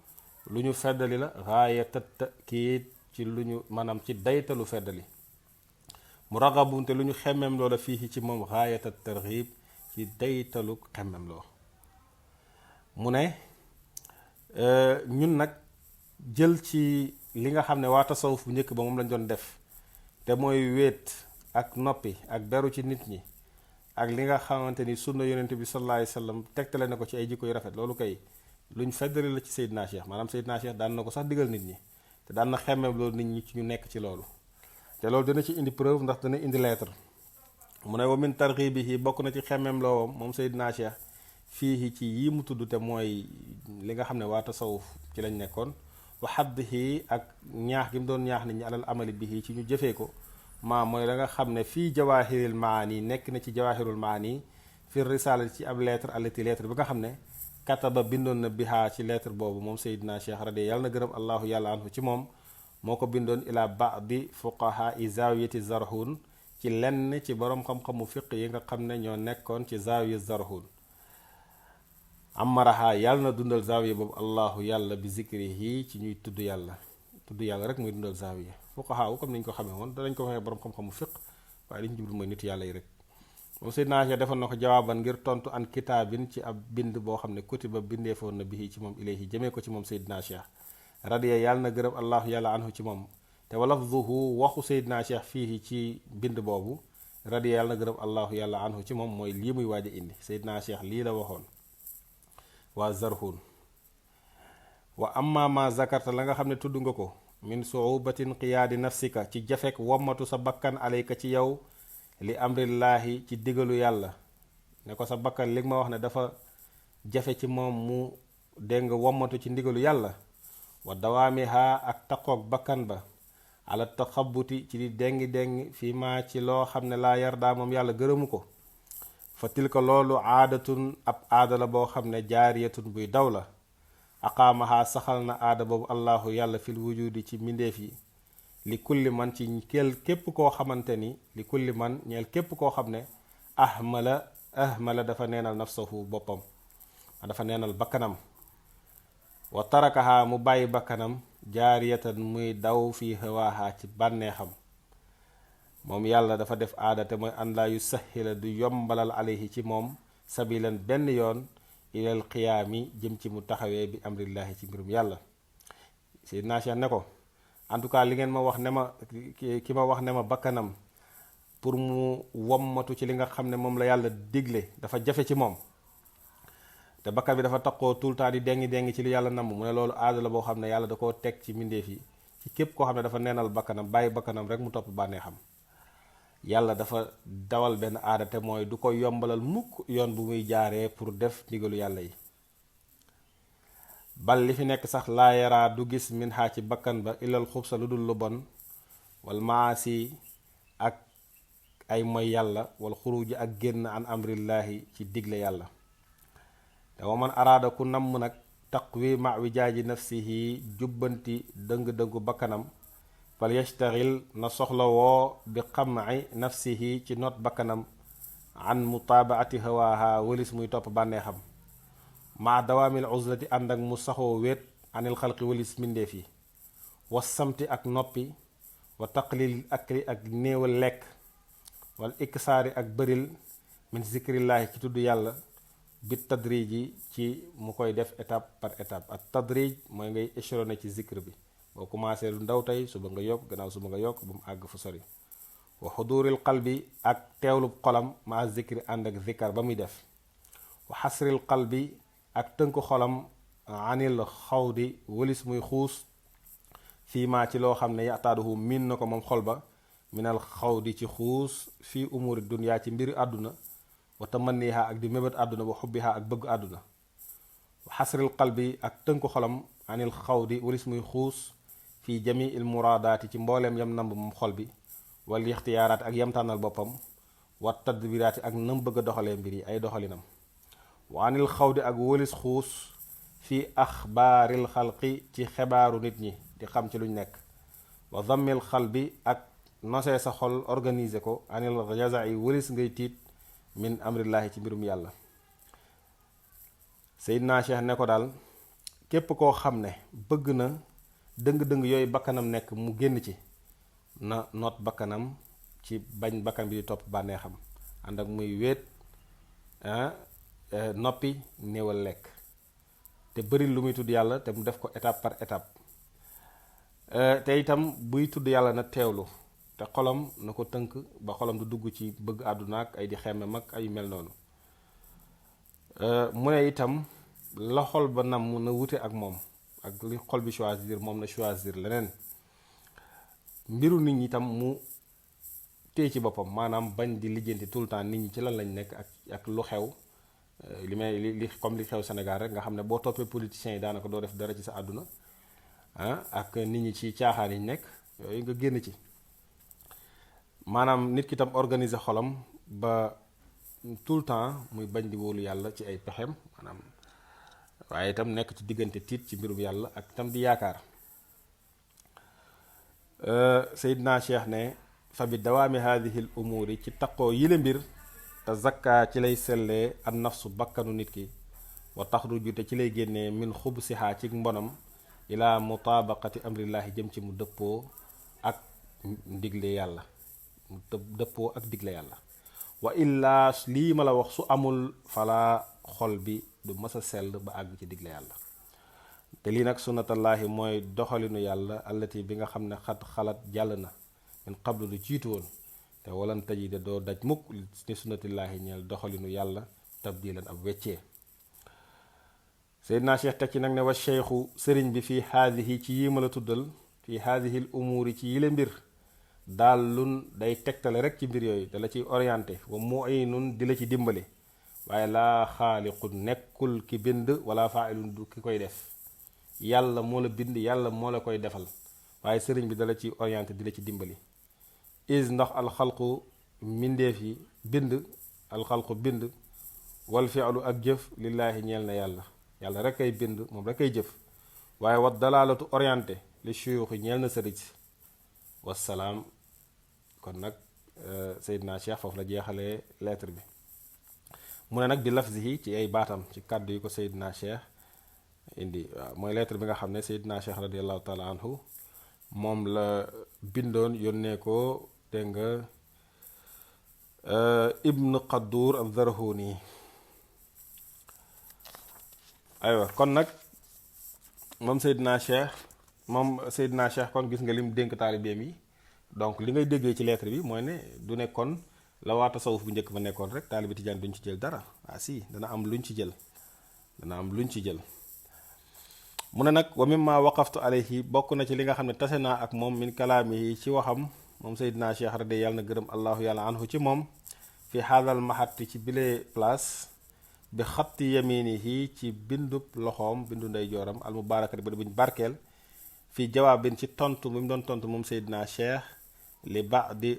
lu ñu feddali la gaayata takiid ci lu ñu maanaam ci daytalu feddali mu ragabunte lu ñu xemmem loola fii ci moom gaayata targhib ci daytalu xemmem loo mu ne ñun nag jël ci li nga xam ne waa tasawuf bu njëkk ba moom lañ doon def te mooy wéet ak noppi ak beru ci nit ñi ak li nga xamante ni sunna yonent bi sallallahu alayhi wasallam tegtale na ko ci ay jikko yu rafet loolu kay luñ feddali la ci Seydina Cheikh maanaam Seydina Cheikh daan na ko sax digal nit ñi te daan na xemmeem loolu nit ñi ci ñu nekk ci loolu te loolu dina ci indi preuve ndax dana indi lettre mu ne wa min targhibihi bokk na ci xemmeem loowam moom Seydina Cheikh fii ci yi mu tudd te mooy li nga xam ne waa tasawuf ci lañ nekkoon wa xaddihi ak ñaax gi mu doon ñaax nit ñi alal amali bihi ci ñu jëfee ko maa mooy la nga xam ne fii jawahiril maani nekk na ci jawahirul maani fi risala ci ab lettre allati lettre bi nga xam ne kataba bindoon na bihaa ci lettre boobu moom Seydina Cheikh radi yàlla na gërëm allahu yàlla anhu ci moom moo ko bindoon ila ba'di fuqaha i zawiyati zarhun ci lenn ci boroom xam-xamu fiq yi nga xam ne ñoo nekkoon ci zawiya zarhun amaraha yàlla na dundal zawiya boobu allahu yàlla bi zikrihi ci ñuy tudd yàlla rek muy dundal zawiya fuqaha wu comme niñ ko xamee woon danañ ko waxee boroom xam-xamu fiq waaye li ñu jublu mooy nit yàlla yi rek moom Seydina Cheikh defoon na ko jawaaban ngir tontu an kitaabin ci ab bind boo xam ne kutiba bindeefoon na bii ci moom ilayhi jëmee ko ci moom Seydina Cheikh radiya yàlla na gërëm allahu yàlla anhu ci moom te wa lafzuhu waxu Seydina Cheikh fii ci bind boobu radiya yàlla na gërëm allahu yàlla anhu ci moom mooy lii muy waaj a indi Seydina Cheikh lii la waxoon waa Zarhun wa amma ma zakarta la nga xam ne tudd nga ko min suubatin qiyaadi nafsika ci jafek wommatu sa bakkan alayka ci yow li amrillaahi ci digalu yàlla ne ko sa bakkan li ma wax ne dafa jafe ci moom mu dégg nga wommatu ci ndigalu yàlla wa dawaamiha ak taqoog bakkan ba ala taxabuti ci di déngi-déngi fii maa ci loo xam ne laa yardaa moom yàlla gërëmu ko fa tilka loolu aadatun ab aada la boo xam ne jaariyatun buy daw la aqaamaha saxal na aada boobu allahu yàlla fil wujudi ci mbindeef yi li kulli man ci képp koo xamante ni li kulli man ñeel képp koo xam ne ahmala dafa neenal nafsahu boppam dafa neenal bakkanam wa tarakaha mu bàyyi bakkanam jaariyatan muy daw fi hawaaha ci bànneexam moom yàlla dafa def aada te mooy an laa yu sahila du yombalal alayhi ci moom sabilan benn yoon ilal qiyaami jëm ci mu taxawee bi amrillahi ci mbirum yàlla Seydina Cheikh ne ko en tout cas li ngeen ma wax ne ma ki ma wax ne ma bakkanam pour mu wommatu ci li nga xam ne moom la yàlla digle dafa jafe ci moom te bakkan bi dafa taqoo tout le temps di dengi ci li yàlla namm mu ne loolu aada la boo xam ne yàlla da koo teg ci mbindeef yi ci képp koo xam ne dafa neenal bakkanam bàyyi bakkanam rek mu topp bànneexam yàlla dafa dawal benn aada te mooy du ko yombalal mukk yoon bu muy jaaree pour def ndigalu yàlla yi bal li fi nekk sax laa yaraa du gis min xaa ci bakkan ba ilal xubsa lu dul lu bon wal maasi ak ay moy yàlla wal xuruji ak génn an amrillaahi ci digle yàlla te wa man araada ku namm nag taqwi ma wi jaaji nafsihi jubbanti dëng-dëngu bakkanam fal yashtaxil na soxla woo bi xam'i nafsihi ci noot bakkanam an mutaabaati hawaaha wëlis muy topp bànneexam maa dawaamil uzlati ànd ak mu saxoo wéet anil xalqi wëlis mbindeef yi wa samti ak noppi wa taqlil akli ak néewal lekk wal iksaari ak bëril min zikrillaahi ci tudd yàlla bi tadrij yi ci mu koy def étape par étape ak tadrij mooy ngay échelonné ci zikr bi boo commencé lu ndaw tey suba nga yokk gannaaw suba nga yokk ba mu àgg fu sori wa xuduril qalbi ak teewlub xolam ma zikri ànd ak zikar ba muy def wa xasril qalbi ak tënk xolam anil xawdi wëlis muy xuus fii maa ci loo xam ne yataaduhu miin na ko moom xol ba minal xawdi ci xuus fii umuri dunya ci mbiri àdduna wa tamanniha ak di mébét àdduna wa xubbiha ak bëgg àdduna wa xasril qalbi ak tënk xolam anil xawdi wëlis muy xuus fii jami il muraadaati ci mbooleem yam namb moom xol bi wal ixtiyaaraati ak yam tànnal boppam wa tadbiraati ak nam bëgg a doxalee mbir yi ay doxalinam wa anil xawdi ak wëlis xuus fii axbaaril xalqi ci xebaaru nit ñi di xam ci luñ nekk wa dammil xal bi ak nosee sa xol organiser ko anil jaza yi wëlis ngay tiit min amrillaahi ci mbirum yàlla Seydina Cheikh ne ko daal képp koo xam ne bëgg na dëng-dëng yooyu bakkanam nekk mu génn ci na noot bakkanam ci bañ bakkan bi di topp bànneexam ànd ak muy wéet noppi néewal lekk te bëri lu muy tudd yàlla te mu def ko étape par étape te itam buy tudd yàlla na teewlu te xolam na ko tënk ba xolam du dugg ci bëgg àdduna ak ay di xemme mag ay mel noonu mu ne itam la xol ba nam na wute ak moom ak li xol bi choisir moom na choisir leneen mbiru nit ñi itam mu téye ci boppam maanaam bañ di lijjanti tout le temps nit ñi ci lan lañ nekk ak lu xew li comme li xew Sénégal rek nga xam ne boo toppee politiciens yi daanaka doo def dara ci sa àdduna ak nit ñi ci caaxaan yi nekk yooyu nga génn ci maanaam nit ki tam organiser xolam ba tout le temps muy bañ di wóolu yàlla ci ay pexem maanaam waaye itam nekk ci diggante tiit ci mbirum yàlla ak itam di yaakaar Seydina Cheikh ne fa bi dawaami haadihi l umuuri ci taqoo yile mbir te zakka ci lay sellee an nafsu bakkanu nit ki wa taxruju te ci lay génnee min xubsihaa ci mbonam ila mutaabaqati amrillahi jëm ci mu dëppoo ak ndigle yàlla mu dëppoo ak digle yàlla wa illaa lii ma la wax su amul fala xol bi du mës a sell ba àgg ci digle yàlla te lii nag sunnatallaahi mooy doxalinu yàlla allati bi nga xam ne xat xalat jàll na min qablu lu jiitu woon te walan tajida doo daj mukk ni sunnatillaahi ñeel doxalinu yàlla tabdilan ab weccee. Seydina Cheikh teg ci nag ne wa cheikhu sëriñ bi fii haadihi ci yii ma la tuddal fii haadihi l umuuri ci yile mbir daal lun day tegtale rek ci mbir yooyu dala ciy orienté wa mu'inun di la ci dimbali waaye laa xaaliqu nekkul ki bind wala faailun du ki koy def. yàlla moo la bind yàlla moo la koy defal waaye sëriñ bi dala ci orienté di la ci dimbali. is ndax alxalqu mbindeef yi bind alxalqu bind wal fi'lu ak jëf lillaahi ñeel na yàlla yàlla rek ay bind moom rek ay jëf waaye wat dalaalatu orienté li shuyuuxi ñeel na sëriñ si. wassalaam. kon nag Seydina Cheikh foofu la jeexalee lettre bi mu ne nag bi lafzihi ci ay baatam ci kàddu yi ko Seydina Cheikh indi waaw mooy lettre bi nga xam ne Seydina Cheikh radiallahu taala anhu moom la bindoon yónnee ko dégg nga Ibn Qaddur al-Zarhuni. aywa kon nag moom Seydina Cheikh kon gis nga lim dénk taalibeem yi donc li ngay déggee ci lettre bi mooy ne du nekkoon la waa tasawuf bu njëkk ba nekkoon rek taalibe tijaan duñ ci jël dara si dana am luñ ci jël mu ne nag wa mimma waqaftu alayhi bokk na ci li nga xam ne tase naa ak moom min kalaamihi ci waxam moom Seydina Cheikh radi yàlla na gërëm allahu yàlla anhu ci moom fi haadal mahatti ci bile place bi xatti yaminihi ci bindub loxoom bindu ndey jooram al mubaarakati ba buñ barkeel fii jawaabin ci tontu bi mu doon tontu moom Seydina Cheikh li ba'di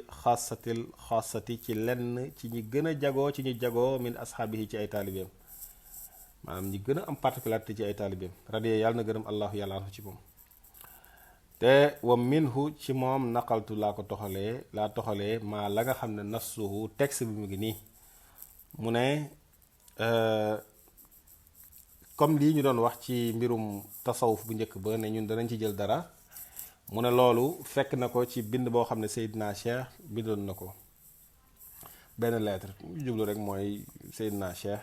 xaasati ci lenn ci ñi gën a jagoo ci ñi jagoo min ashaabihi ci ay taalibeem maanaam ñi gën a am particularité ci ay taalibeem radiya yàlla na gërëm allahu yàlla anhu ci moom. te wa minhu ci moom naqaltu laa toxalee maa la nga xam ne nafsuhu texte bi mu ngi nii mu ne comme lii ñu doon wax ci mbirum tasawuf bu njëkk ba ne ñun danañ ci jël dara mu ne loolu fekk na ko ci bind boo xam ne Seydina Cheikh bindoon na ko benn lettre ñu jublu rek mooy Seydina Cheikh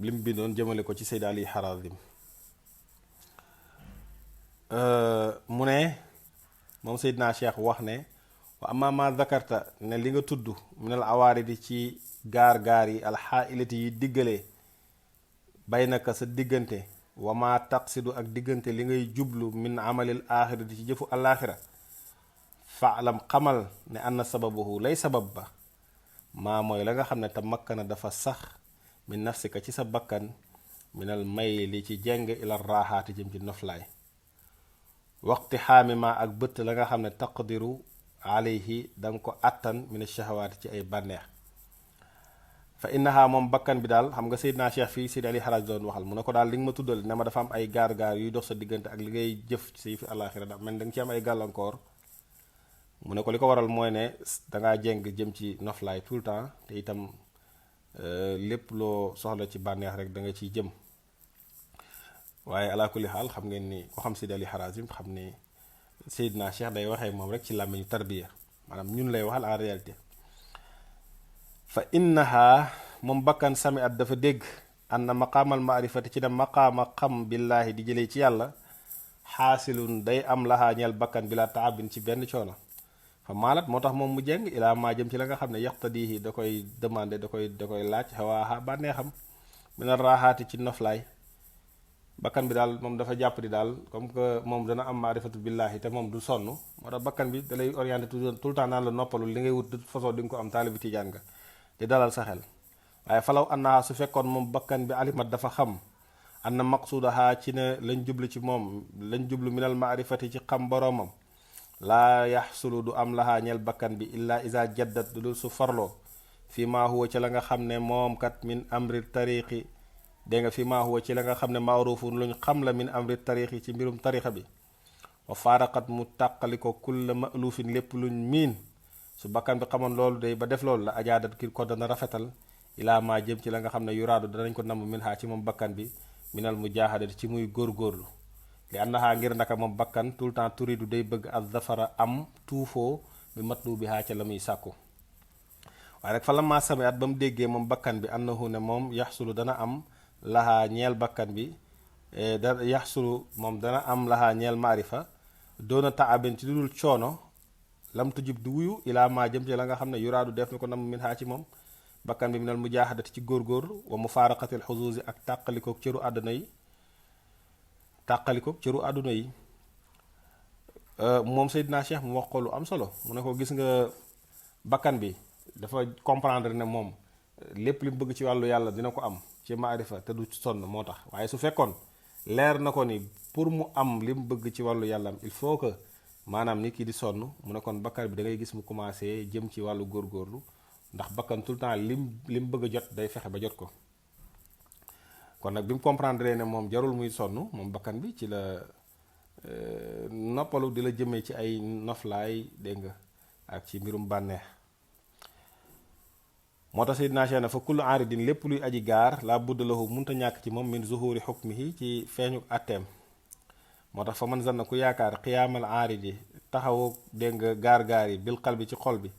li mu bindoon jëmale ko ci Seyd Ali Harazim. mu ne moom Seydina Cheikh wax ne wa amma ma zakarta ne li nga tudd minal awaaridi ci gaar-gaar yi alxaailati yi diggalee baynaka sa diggante wa ma taqsidu ak diggante li ngay jublu min amalil aaxirati ci jëfu alaaxira faalam xamal ne anna sababuhu lay sabab ba maa mooy la nga xam ne te makkana dafa sax min nafsika ci sa bakkan minal may li ci jeng ila raaxaati jëm ci noflaay waxti xaami ma ak bëtt la nga xam ne taqdiru alayhi danga ko àttan min shahawaati ci ay bànneex fa innaha moom bakkan bi daal xam nga Seydina Cheikh fii Seydi Ali Harazim doon waxal mu ne ko daal li nga ma tuddal ne ma dafa am ay gaar-gaar yuy dox sa diggante ak li ngay jëf ci fi àllaaxira da man da nga ci am ay gàllankoor mu ne ko li ko waral mooy ne dangaa jéng jëm ci noflaay tout le temps te itam lépp loo soxla ci bànneex rek da nga ciy jëm waaye ala kulli xaal xam ngeen ni ko xam Seydi Ali Harazim xam ne Seydina Cheikh day waxee moom rek ci làmmiñu tarbiya maanaam ñun lay waxal en réalité fa innaha moom bakkan sami at dafa dégg anna maqaamal maarifati ci ne maqaama xam billaahi di jëlee ci yàlla xaasilun day am laxaa ñeel bakkan bi la taabin ci benn coono fa maalat moo tax moom mu jeng ilaa maa jëm ci la nga xam ne yaqtadihi da koy demandé da koy laaj xawaaxa bànneexam mina raaxaati ci noflaay bakkan bi daal moom dafa jàpp di daal comme que moom dana am maarifatu billaahi te moom du sonn moo tax bakkan bi da lay orienté tout le temps naan la noppalul li ngay wut de toute façon di nga ko am taalibi tijaan nga di dalal sa xel waaye falaw annaha su fekkoon moom bakkan bi alimat dafa xam anna maqsudaha ci ne lañ jublu ci moom lañ jublu minal maarifati ci xam boroomam laa yaxsulu du am lahaa ñel bakkan bi illaa isa jaddat du dul su farloo fi maa huwa ci la nga xam ne moom kat min amri tariqi dégg nga fi maa huwa ci la nga xam ne maarufun luñ xam la min amri tariqi ci mbirum tariqa bi wa faaraqat mu tàqali ko kulla ma'lufin lépp luñ miin su bakkan bi xamoon loolu day ba def loolu la ajaadat ki ko dana rafetal ilaa maa jëm ci la nga xam ne yuraadu danañ ko namm min haa ci moom bakkan bi minal mujaahadati ci muy góorgóorlu li annahaa ngir naka moom bakkan tout le temps turidu day bëgg ak zafara am tuufoo bi matlubi haa ca la muy sàkku waaye nag fa la maa samiat ba mu déggee moom bakkan bi annahu ne moom yaxsulu dana am lahaa ñeel bakkan bi da yaxsulu moom dana am laxaa ñeel maarifa doona taabin ci lu dul coono lam tujib du wuyu ilaa maa jëm ci la nga xam ne yuraadu def na ko nam min xaa ci moom bakkan bi minal mujaahadati ci góorgóorlu wa mufaaraqatil xuzuuzi ak tàqalikook cëru àdduna yi moom Seydina Cheikh mu wax ko lu am solo mu ne ko gis nga bakkan bi dafa comprendre ne moom lépp li mu bëgg ci wàllu yàlla dina ko am ci maarifa te du sonn moo tax waaye su fekkoon leer na ko ni pour mu am li mu bëgg ci wàllu yàlla il faut que maanaam nit ki di sonn mu ne kon bakkan bi da ngay gis mu commencé jëm ci wàllu góorgóorlu ndax bakkan tout le temps lim bëgg a jot day fexe ba jot ko kon nag bi mu comprendre ne moom jarul muy sonn moom bakkan bi ci la noppalu di la jëmee ci ay noflaay dégg nga ak ci mbirum bànneex moo tax Seydina Cheikh na fa kullu aaridin lépp luy aji gaar laa budda lahu munta ñàkk ci moom min zuhuri xukmihi ci feeñu atteem moo tax fa man zanna ku yaakaar xiyaamal aaridi taxawu dégg nga gaar-gaar yi bil qalbi ci xol bi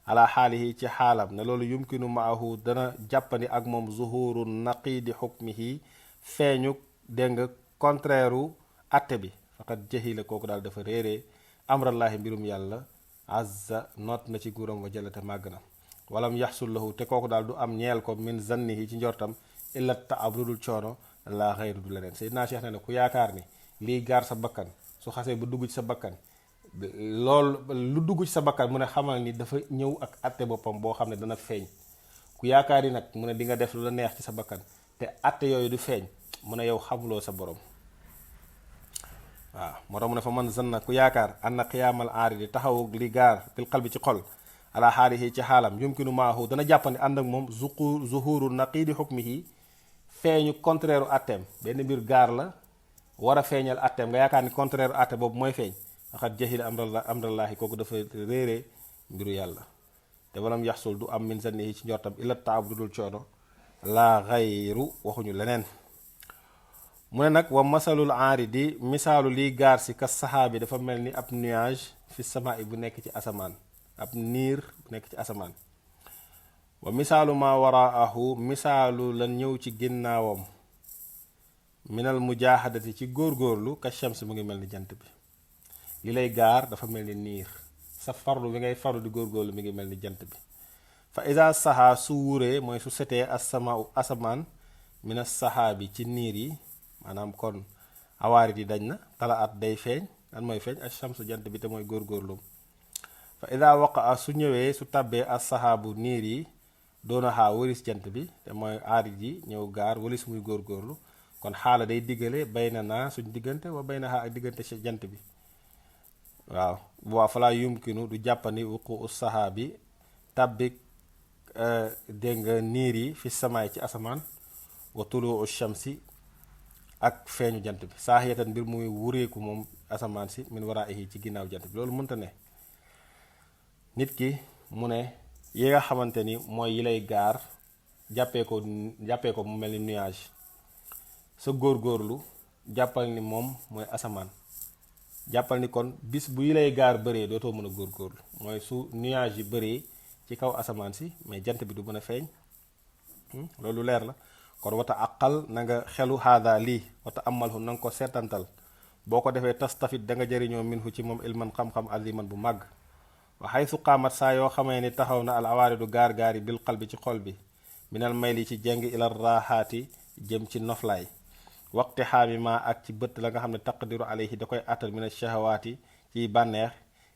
ala xaalihi ci xaalam ne loolu yumkinu maahu dana jàppandi ak moom zuhuru naqiidi xukmihi feeñu dégg nga contraire u atte bi faqat jahila kooku daal dafa réeree amrallaahi mbirum yàlla azza noot na ci nguuram wa jallate màgg na walam yaxsul lahu te kooku daal du am ñeel ko min zannihi ci njortam illa taab lu dul coono laa xayru du leneen Seydina Cheikh ne ku yaakaar ni lii gaar sa bakkan su xasee ba dugg ci sa bakkan loolu lu dugg ci sa bakkan mu ne xamal ni dafa ñëw ak atte boppam boo xam ne dana feeñ ku yaakaar yi nag mu ne di nga def lu la neex ci sa bakkan te atte yooyu du feeñ mu ne yow xamuloo sa borom waaw moo tax mu ne fa man zanna ku yaakaar anna qiyaamal aaridi taxawu li gaar bil qalbi ci xol ala xaalihi ci xaalam yumkinu maahu dana jàppandi ànd ak moom zuhuru naqiidi xukmihi feeñu contraire u atteem benn mbir gaar la war a feeñal atteem nga yaakaar ni contraire u atte boobu mooy feeñ waxat jahila amrallaahi kooku dafa réere mbiru yàlla te walam yaxsul du am min zannihi ci njortam illa taab du dul coono laa xayru waxuñu leneen mu ne nag wa masalul aaridi misaalu liy gaar si ka saxaabi dafa mel ni ab nuage fi samaa bu nekk ci asamaan ab niir bu nekk ci asamaan wa misaalu ma waraahu misaalu la ñëw ci ginnaawam minal mujaahadati ci góorgóorlu ka shams mu ngi mel ni jant bi li lay gaar dafa mel ni niir sa farlu bi ngay farlu di góorgóorlu mi ngi mel ni jant bi fa isa saxaa su wuree mooy su setee asamaan mina saxaa bi ci niir yi maanaam kon awaarit yi dañ na tala at day feeñ lan mooy feeñ ak shams jant bi te mooy góorgóorlu fa ida waqa su ñëwee su tàbbee as saxaabu niir yi doona xaa walis jant bi te mooy aarit yi ñëw gaar walis muy góorgóorlu kon xaala day diggale bay na naa suñ diggante wa bay na xaa ak diggante ci jant bi waaw bu waa falaa yumkinu du jàppani wuqu us saxaabi tàbbik dégg nga niir yi fi samaay ci asamaan wa tuluu shamsi ak feeñu jant bi saaxiyatan mbir muy wureeku moom asamaan si min waraa'ihi ci ginnaaw jant bi loolu mënta ne nit ki mu ne yi nga xamante ni mooy yi lay gaar jàppee ko mu mel ni nuage sa góorgóorlu jàppal ni moom mooy asamaan jàppal ni kon bis bu yi lay gaar bëree dootoo mën a góorgóorlu mooy su nuage yi bëree ci kaw asamaan si mais jant bi du mën a feeñ loolu leer la kon wata aqal na nga xelu haada lii wata amalhu na nga ko seetantal boo ko defee tastafit da nga jëriñoo minhu ci moom ilman xam-xam aziman bu màgg waxay su qaamat saa yoo xamee ni taxaw na al awaaridu gaar-gaar yi bil qalbi ci xol bi minal mayli ci jeng ilal raaxaati jëm ci noflaay waqti xaami ma ak ci bët la nga xam ne taqdiru alayhi da koy attal mina shahawaati ciy bànneex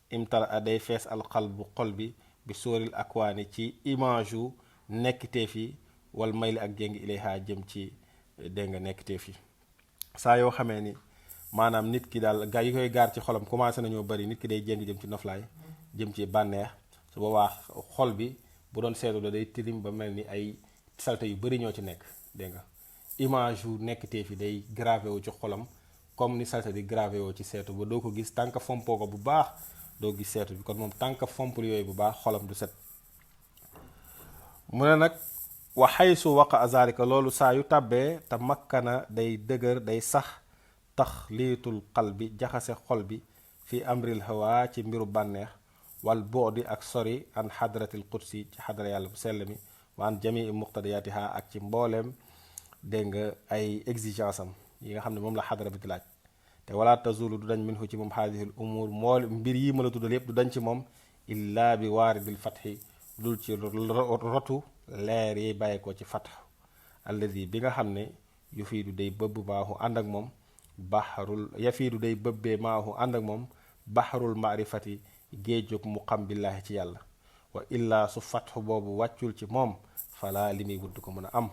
imtala a day fees al qalbu xol bi sóoril akwaani ci image yu nekkiteef yi wal mayli ak jéngi ilayha jëm ci dégg nga nekkiteef yi saa yoo xamee ni maanaam nit ki daal gaa yi koy gaar ci xolam commencé nañoo bari nit ki day jéngi jëm ci noflaay jëm ci bànneex su boobaa xol bi bu doon seetu da day tilim ba mel ni ay salte yu bari ñoo ci nekk dégg nga image yu nekkiteef yi day gravé wu ci xolam comme ni salte di gravé woo ci seetu ba doo ko gis tànk fompoo ko bu baax doo gis seetu bi kon moom tànk fompul yooyu bu baax xolam du set mu ne nag wa xaysu waqa azarika loolu saa yu tàbbee te makkana day dëgër day sax tax liitul qalbi jaxase xol bi fi amril hawa ci mbiru bànneex wal boodi ak sori an xadratil qudsi ci xadara yàlla bu sell mi wa an jamii muqtadiyaatiha ak ci mbooleem dégg nga ay exigence am yi nga xam ne moom la xadara bi di laaj te wala tazulu du dañ minhu ci moom haadihil umur mool mbir yi ma la tuddal yépp du dañ ci moom illa bi waaridil fatxi dul ci rotu leer yi bàyyi ko ci fatx alladi bi nga xam ne yufiidu day bëbb maahu ànd ak moom baxarul yafiidu day bëbbee maahu ànd ak moom baxarul maarifati géejug mu xam billaahi ci yàlla wa illaa su fatxu boobu wàccul ci moom falaa li muy wut ko mën a am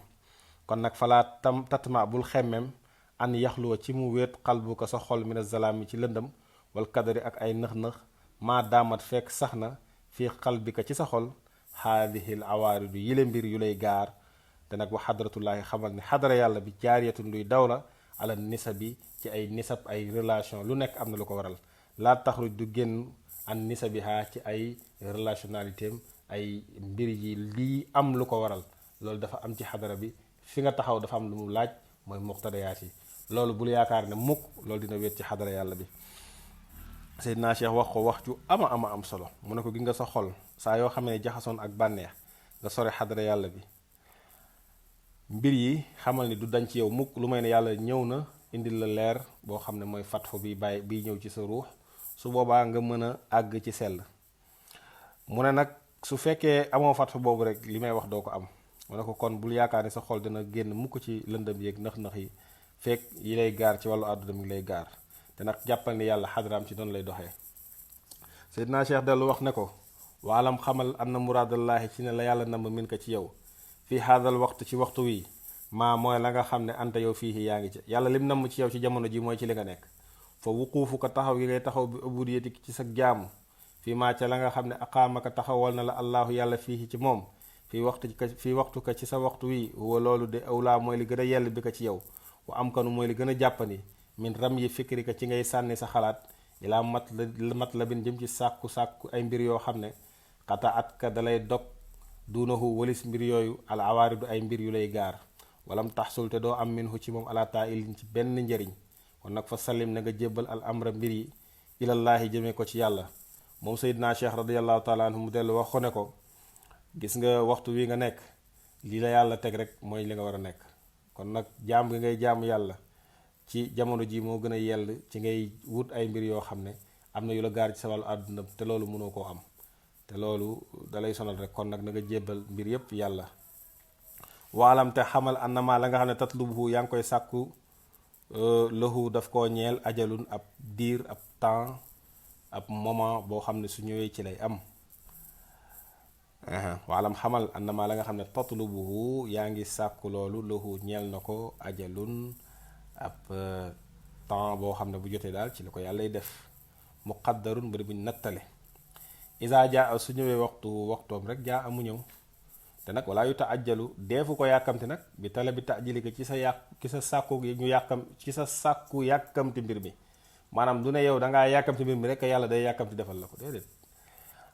kon nag falaa tatma bul xemmem an yaxluwa ci mu wéet xalbu ko sa xol mina zalaami ci lëndëm wal kadari ak ay nëx-nëx maa daamat fekk sax na fii xalbi ka ci sa xol haadihil awaaridu yile mbir yu lay gaar te nag wa xadratullaahi xamal ne xadara yàlla bi jaariyatun luy daw la ala nisabi ci ay nisab ay relation lu nekk am na lu ko waral laa taxruj du génn an nisabiha ci ay relationnalité am ay mbir yi lii am lu ko waral loolu dafa am ci xadara bi fi nga taxaw dafa am lu mu laaj mooy muqtadayaat yi loolu bul yaakaar ne mukk loolu dina wéet ci xadara yàlla bi Seydina Cheikh wax ko wax ju ama am solo mu ne ko gi nga sa xol saa yoo xamee jaxasoon ak bànneex nga sore xadara yàlla bi mbir yi xamal ni du dañ ci yow mukk lu may ne yàlla ñëw na indil la leer boo xam ne mooy fatxu bi bàyyi biy ñëw ci sa ruux su boobaa nga mën a àgg ci sell mu ne nag su fekkee amoo fatxu boobu rek li may wax doo ko am mu ne ko kon bul yaakaar ne sa xol dina génn mukk ci lëndëm yeeg nax-nax yi fekk yi lay gaar ci wàllu àdduna mi lay gaar te nag jàppal ni yàlla xadraam ci doon lay doxee Seydina Cheikh dellu wax ne ko waalam xamal anna muraadallaahi ci ne la yàlla namm min ko ci yow fii haadal waxtu ci waxtu wi maa mooy la nga xam ne anta yow fii yaa ngi ci yàlla lim namm ci yow ci jamono ji mooy ci li nga nekk fa wuquufu ko taxaw gi ngay taxaw bi ubudiyati ci sa jaamu fii maa ca la nga xam ne aqaamaka taxawal na la allaahu yàlla fii ci moom fii waxtu ka ci sa waxtu wi wa loolu de awlaa mooy li gën a yell bi ko ci yow wa am kanu mooy li gën a jàppandi min ram yi fikri ka ci ngay sànni sa xalaat ilaa mat la bin jëm ci sàkku ay mbir yoo xam ne xata at ka dalay dog duunahu walis mbir yooyu al awaaridu ay mbir yu lay gaar walam taxsul te doo am minhu ci moom ala taa ilin ci benn njëriñ kon nag fa salim na nga jébbal al amra mbir yi ilallaahi jëmee ko ci yàlla moom Seydina Cheikh radiallahu taala anhu mu dellu wax ko ne ko gis nga waxtu wi nga nekk lii la yàlla teg rek mooy li nga war a nekk kon nag jaam gi ngay jaamu yàlla ci jamono ji moo gën a yell ci ngay wut ay mbir yoo xam ne am na yu la gaar ci sa wàllu àdduna te loolu mënoo koo am te loolu dalay sonal rek kon nag na nga jébbal mbir yépp yàlla waalam te xamal annama la nga xam ne tatlubuhu yaa ngi koy sàkku lahu daf koo ñeel ajalun ab diir ab temps ab moment boo xam ne su ñëwee ci lay am waalam xamal annama la nga xam ne tatlubuhu yaa ngi sàkku loolu lahu ñeel na ko ajalun ab temps boo xam ne bu jotee daal ci la ko yàllay def muqaddarun bari buñ nattale isa jaa su ñëwee waxtoom rek jaa amu ñëw te nag wala yu taajjalu deefu ko yàkkamti nag bi tala bi taajili ko ci sa sàkku ñu yàkkam ci sa sàkku yàkkamti mbir mi maanaam du ne yow dangaa yàkkamti mbir mi rek yàlla day yàkkamti defal la ko déedéet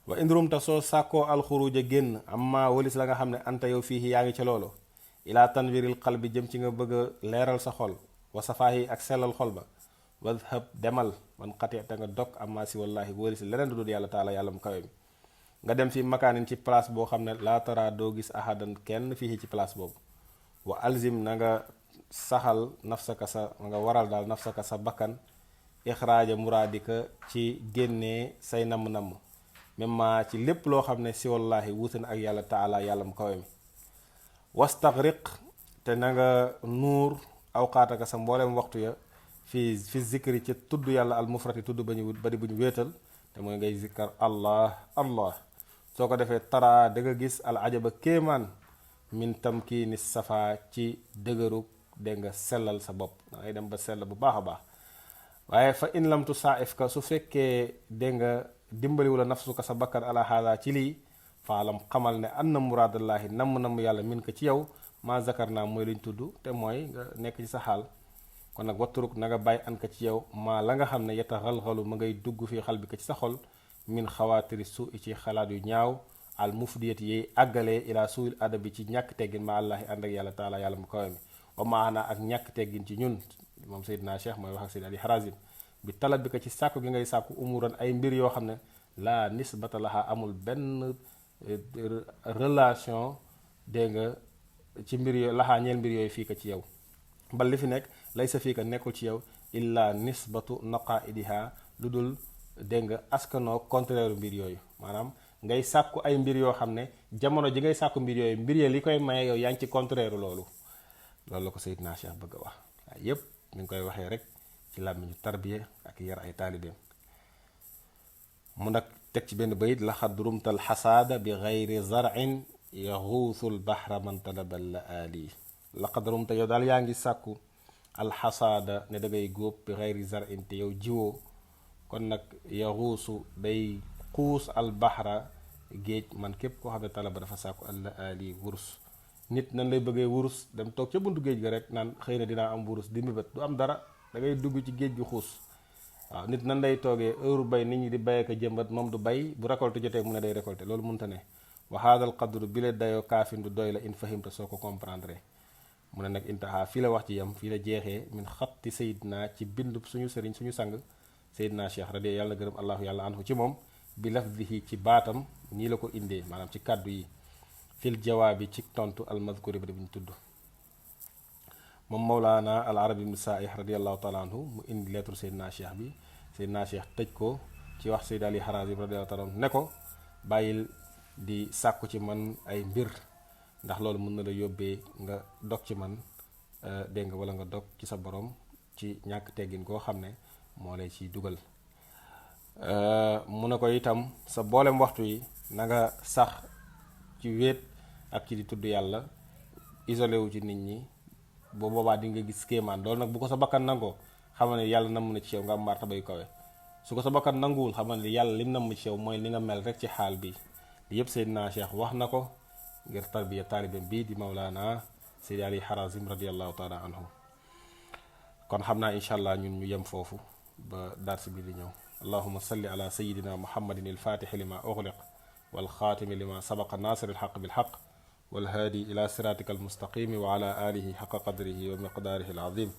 wa indrumta soo sàkkoo alxuruja génn amma walis la nga xam ne anta yow fii yaa ngi ca loolu ilaa tanwiril qalbi jëm ci nga bëgg a leeral sa xol wa safaahi ak sellal xol ba wadhab demal man xati te nga dog amma si wallaahi walis leneen du dul yàlla taala yàlla mu kawe mi nga dem fi makaanin ci place boo xam ne laa tara doo gis ahadan kenn fii ci place boobu wa alzim na nga saxal nafsaka sa nga waral daal nafsaka sa bakkan ixraaja muraadika ci génnee say namm-namm même ma ci lépp loo xam ne si wallaahi wuute na ak yàlla taala yàlla mu kawe mi wastagriq te na nga nuur awqaataka sa mboolem waxtu ya fi zikri ci tudd yàlla al mufrati tudd ba ñu bari bu ñu wéetal te mooy ngay zikkar allah allah soo ko defee tara da nga gis al ajaba kéemaan min tamkiini safa ci dëgëru dégg nga sellal sa bopp da ngay dem ba sell bu baax a baax waaye fa in lam tu saaif ka su fekkee dégg nga dimbaliwu la nafsuka sa bakkan ala haada ci lii faalam xamal ne anna muraadallaahi namm yàlla min ko ci yow ma zakar naa mooy luñ tudd te mooy nga nekk ci sa xaal kon nag watturuk na nga bàyyi an ka ci yow maa la nga xam ne yeta xal-xalu ma ngay dugg fii xal bi ko ci sa xol min xawaatiri su ci xalaat yu ñaaw al mufdiyati yiy àggalee ila suul adabi ci ñàkk teggin ma àllaahi ànd ak yàlla taala yàlla mu kawe mi wa maana ak ñàkk teggin ci ñun moom Seydina Cheikh mooy wax ak Seydi Ali Harazim bi talab bi ko ci sàkku gi ngay sàkku umuran ay mbir yoo xam ne la nisbata laha amul benn relation dégg nga ci mbir yooyu laxaa ñeel mbir yooyu fii ko ci yow bal li fi nekk laysa fiika nekkul ci yow illa nisbatu naqaidiha lu dul dégg nga askanoo contraire mbir yooyu maanaam ngay sàkku ay mbir yoo xam ne jamono ji ngay sàkku mbir yooyu mbir yee li koy maye yow yaa ngi ci contraire loolu la ko Seydina Cheikh bëgg a wax waaye yépp mi ngi koy waxee rek ci làmmiñu tarbiya ak yar ay taalibeem mu nag teg ci benn bayit laxad rumtal xasaada bi gayri zarin yaxuusul bahra man talabal la ali laqad rumta yow daal yaa ngi sàkku alxasaada ne da ngay góob bi gayri zarin te yow jiwoo kon nag yaxuusu day xuus al bahra géej man képp koo xam ne talaba dafa sàkku alla ali wurus nit nan lay bëggee wurus dem toog ca buntu géej ga rek naan xëy na dinaa am wurus di mébét du am dara da ngay dugg ci géej gi xuus waaw nit nan lay toogee heure bay nit ñi di bay ak jëmbat moom du bay bu récolte jotee mu ne day récolté loolu mënta ne wa haadal qadru bi la dayoo kaafin du doy la in fahimta soo ko comprendre mu ne nag intaha fii la wax ci yam fii la jeexee min xatti sayidna ci bindu suñu sëriñ suñu sang sayidna cheikh radi yàlla gërëm allahu yàlla anhu ci moom bi lafdihi ci baatam nii la ko indee maanaam ci kàddu yi fil jawaabi ci tontu almadkuri bi da buñ tudd moom Mawlaana al Arabi ibn Saih radiallahu taala anhu mu indi lettre Seydina Cheikh bi Seydina Cheikh tëj ko ci wax Seydi Ali Harazim radiallahu taala anhu ne ko bàyyil di sàkku ci man ay mbir ndax loolu mën na la yóbbee nga dog ci man dégg nga wala nga dog ci sa borom ci ñàkk teggin koo xam ne moo lay ciy dugal mu ne ko itam sa boolem waxtu yi na nga sax ci wéet ak ci di tudd yàlla isolé wu ci nit ñi boo boobaa di nga gis kéemaan loolu nag bu ko sa bakkan nangoo xamal ne yàlla namm na ci yow nga am martaba yu kawe su ko sa bakkan nanguwul xamal ne yàlla lim namm ci yow mooy li nga mel rek ci xaal bi li yëpp Seydina Cheikh wax na ko ngir tarbiya taalibeem bii di Mawlaana Seydi Ali Harazim radiallahu taala anhu kon xam naa incha allah ñun ñu yem foofu ba darsi bi di ñëw allahuma salli ala sayidina muhammadin ilfatixi lima uxliq walxaatimi lima sabaqa nasir ilxaq bilxaq والهادي إلى صراطك المستقيم وعلى آله حق قدره ومقداره العظيم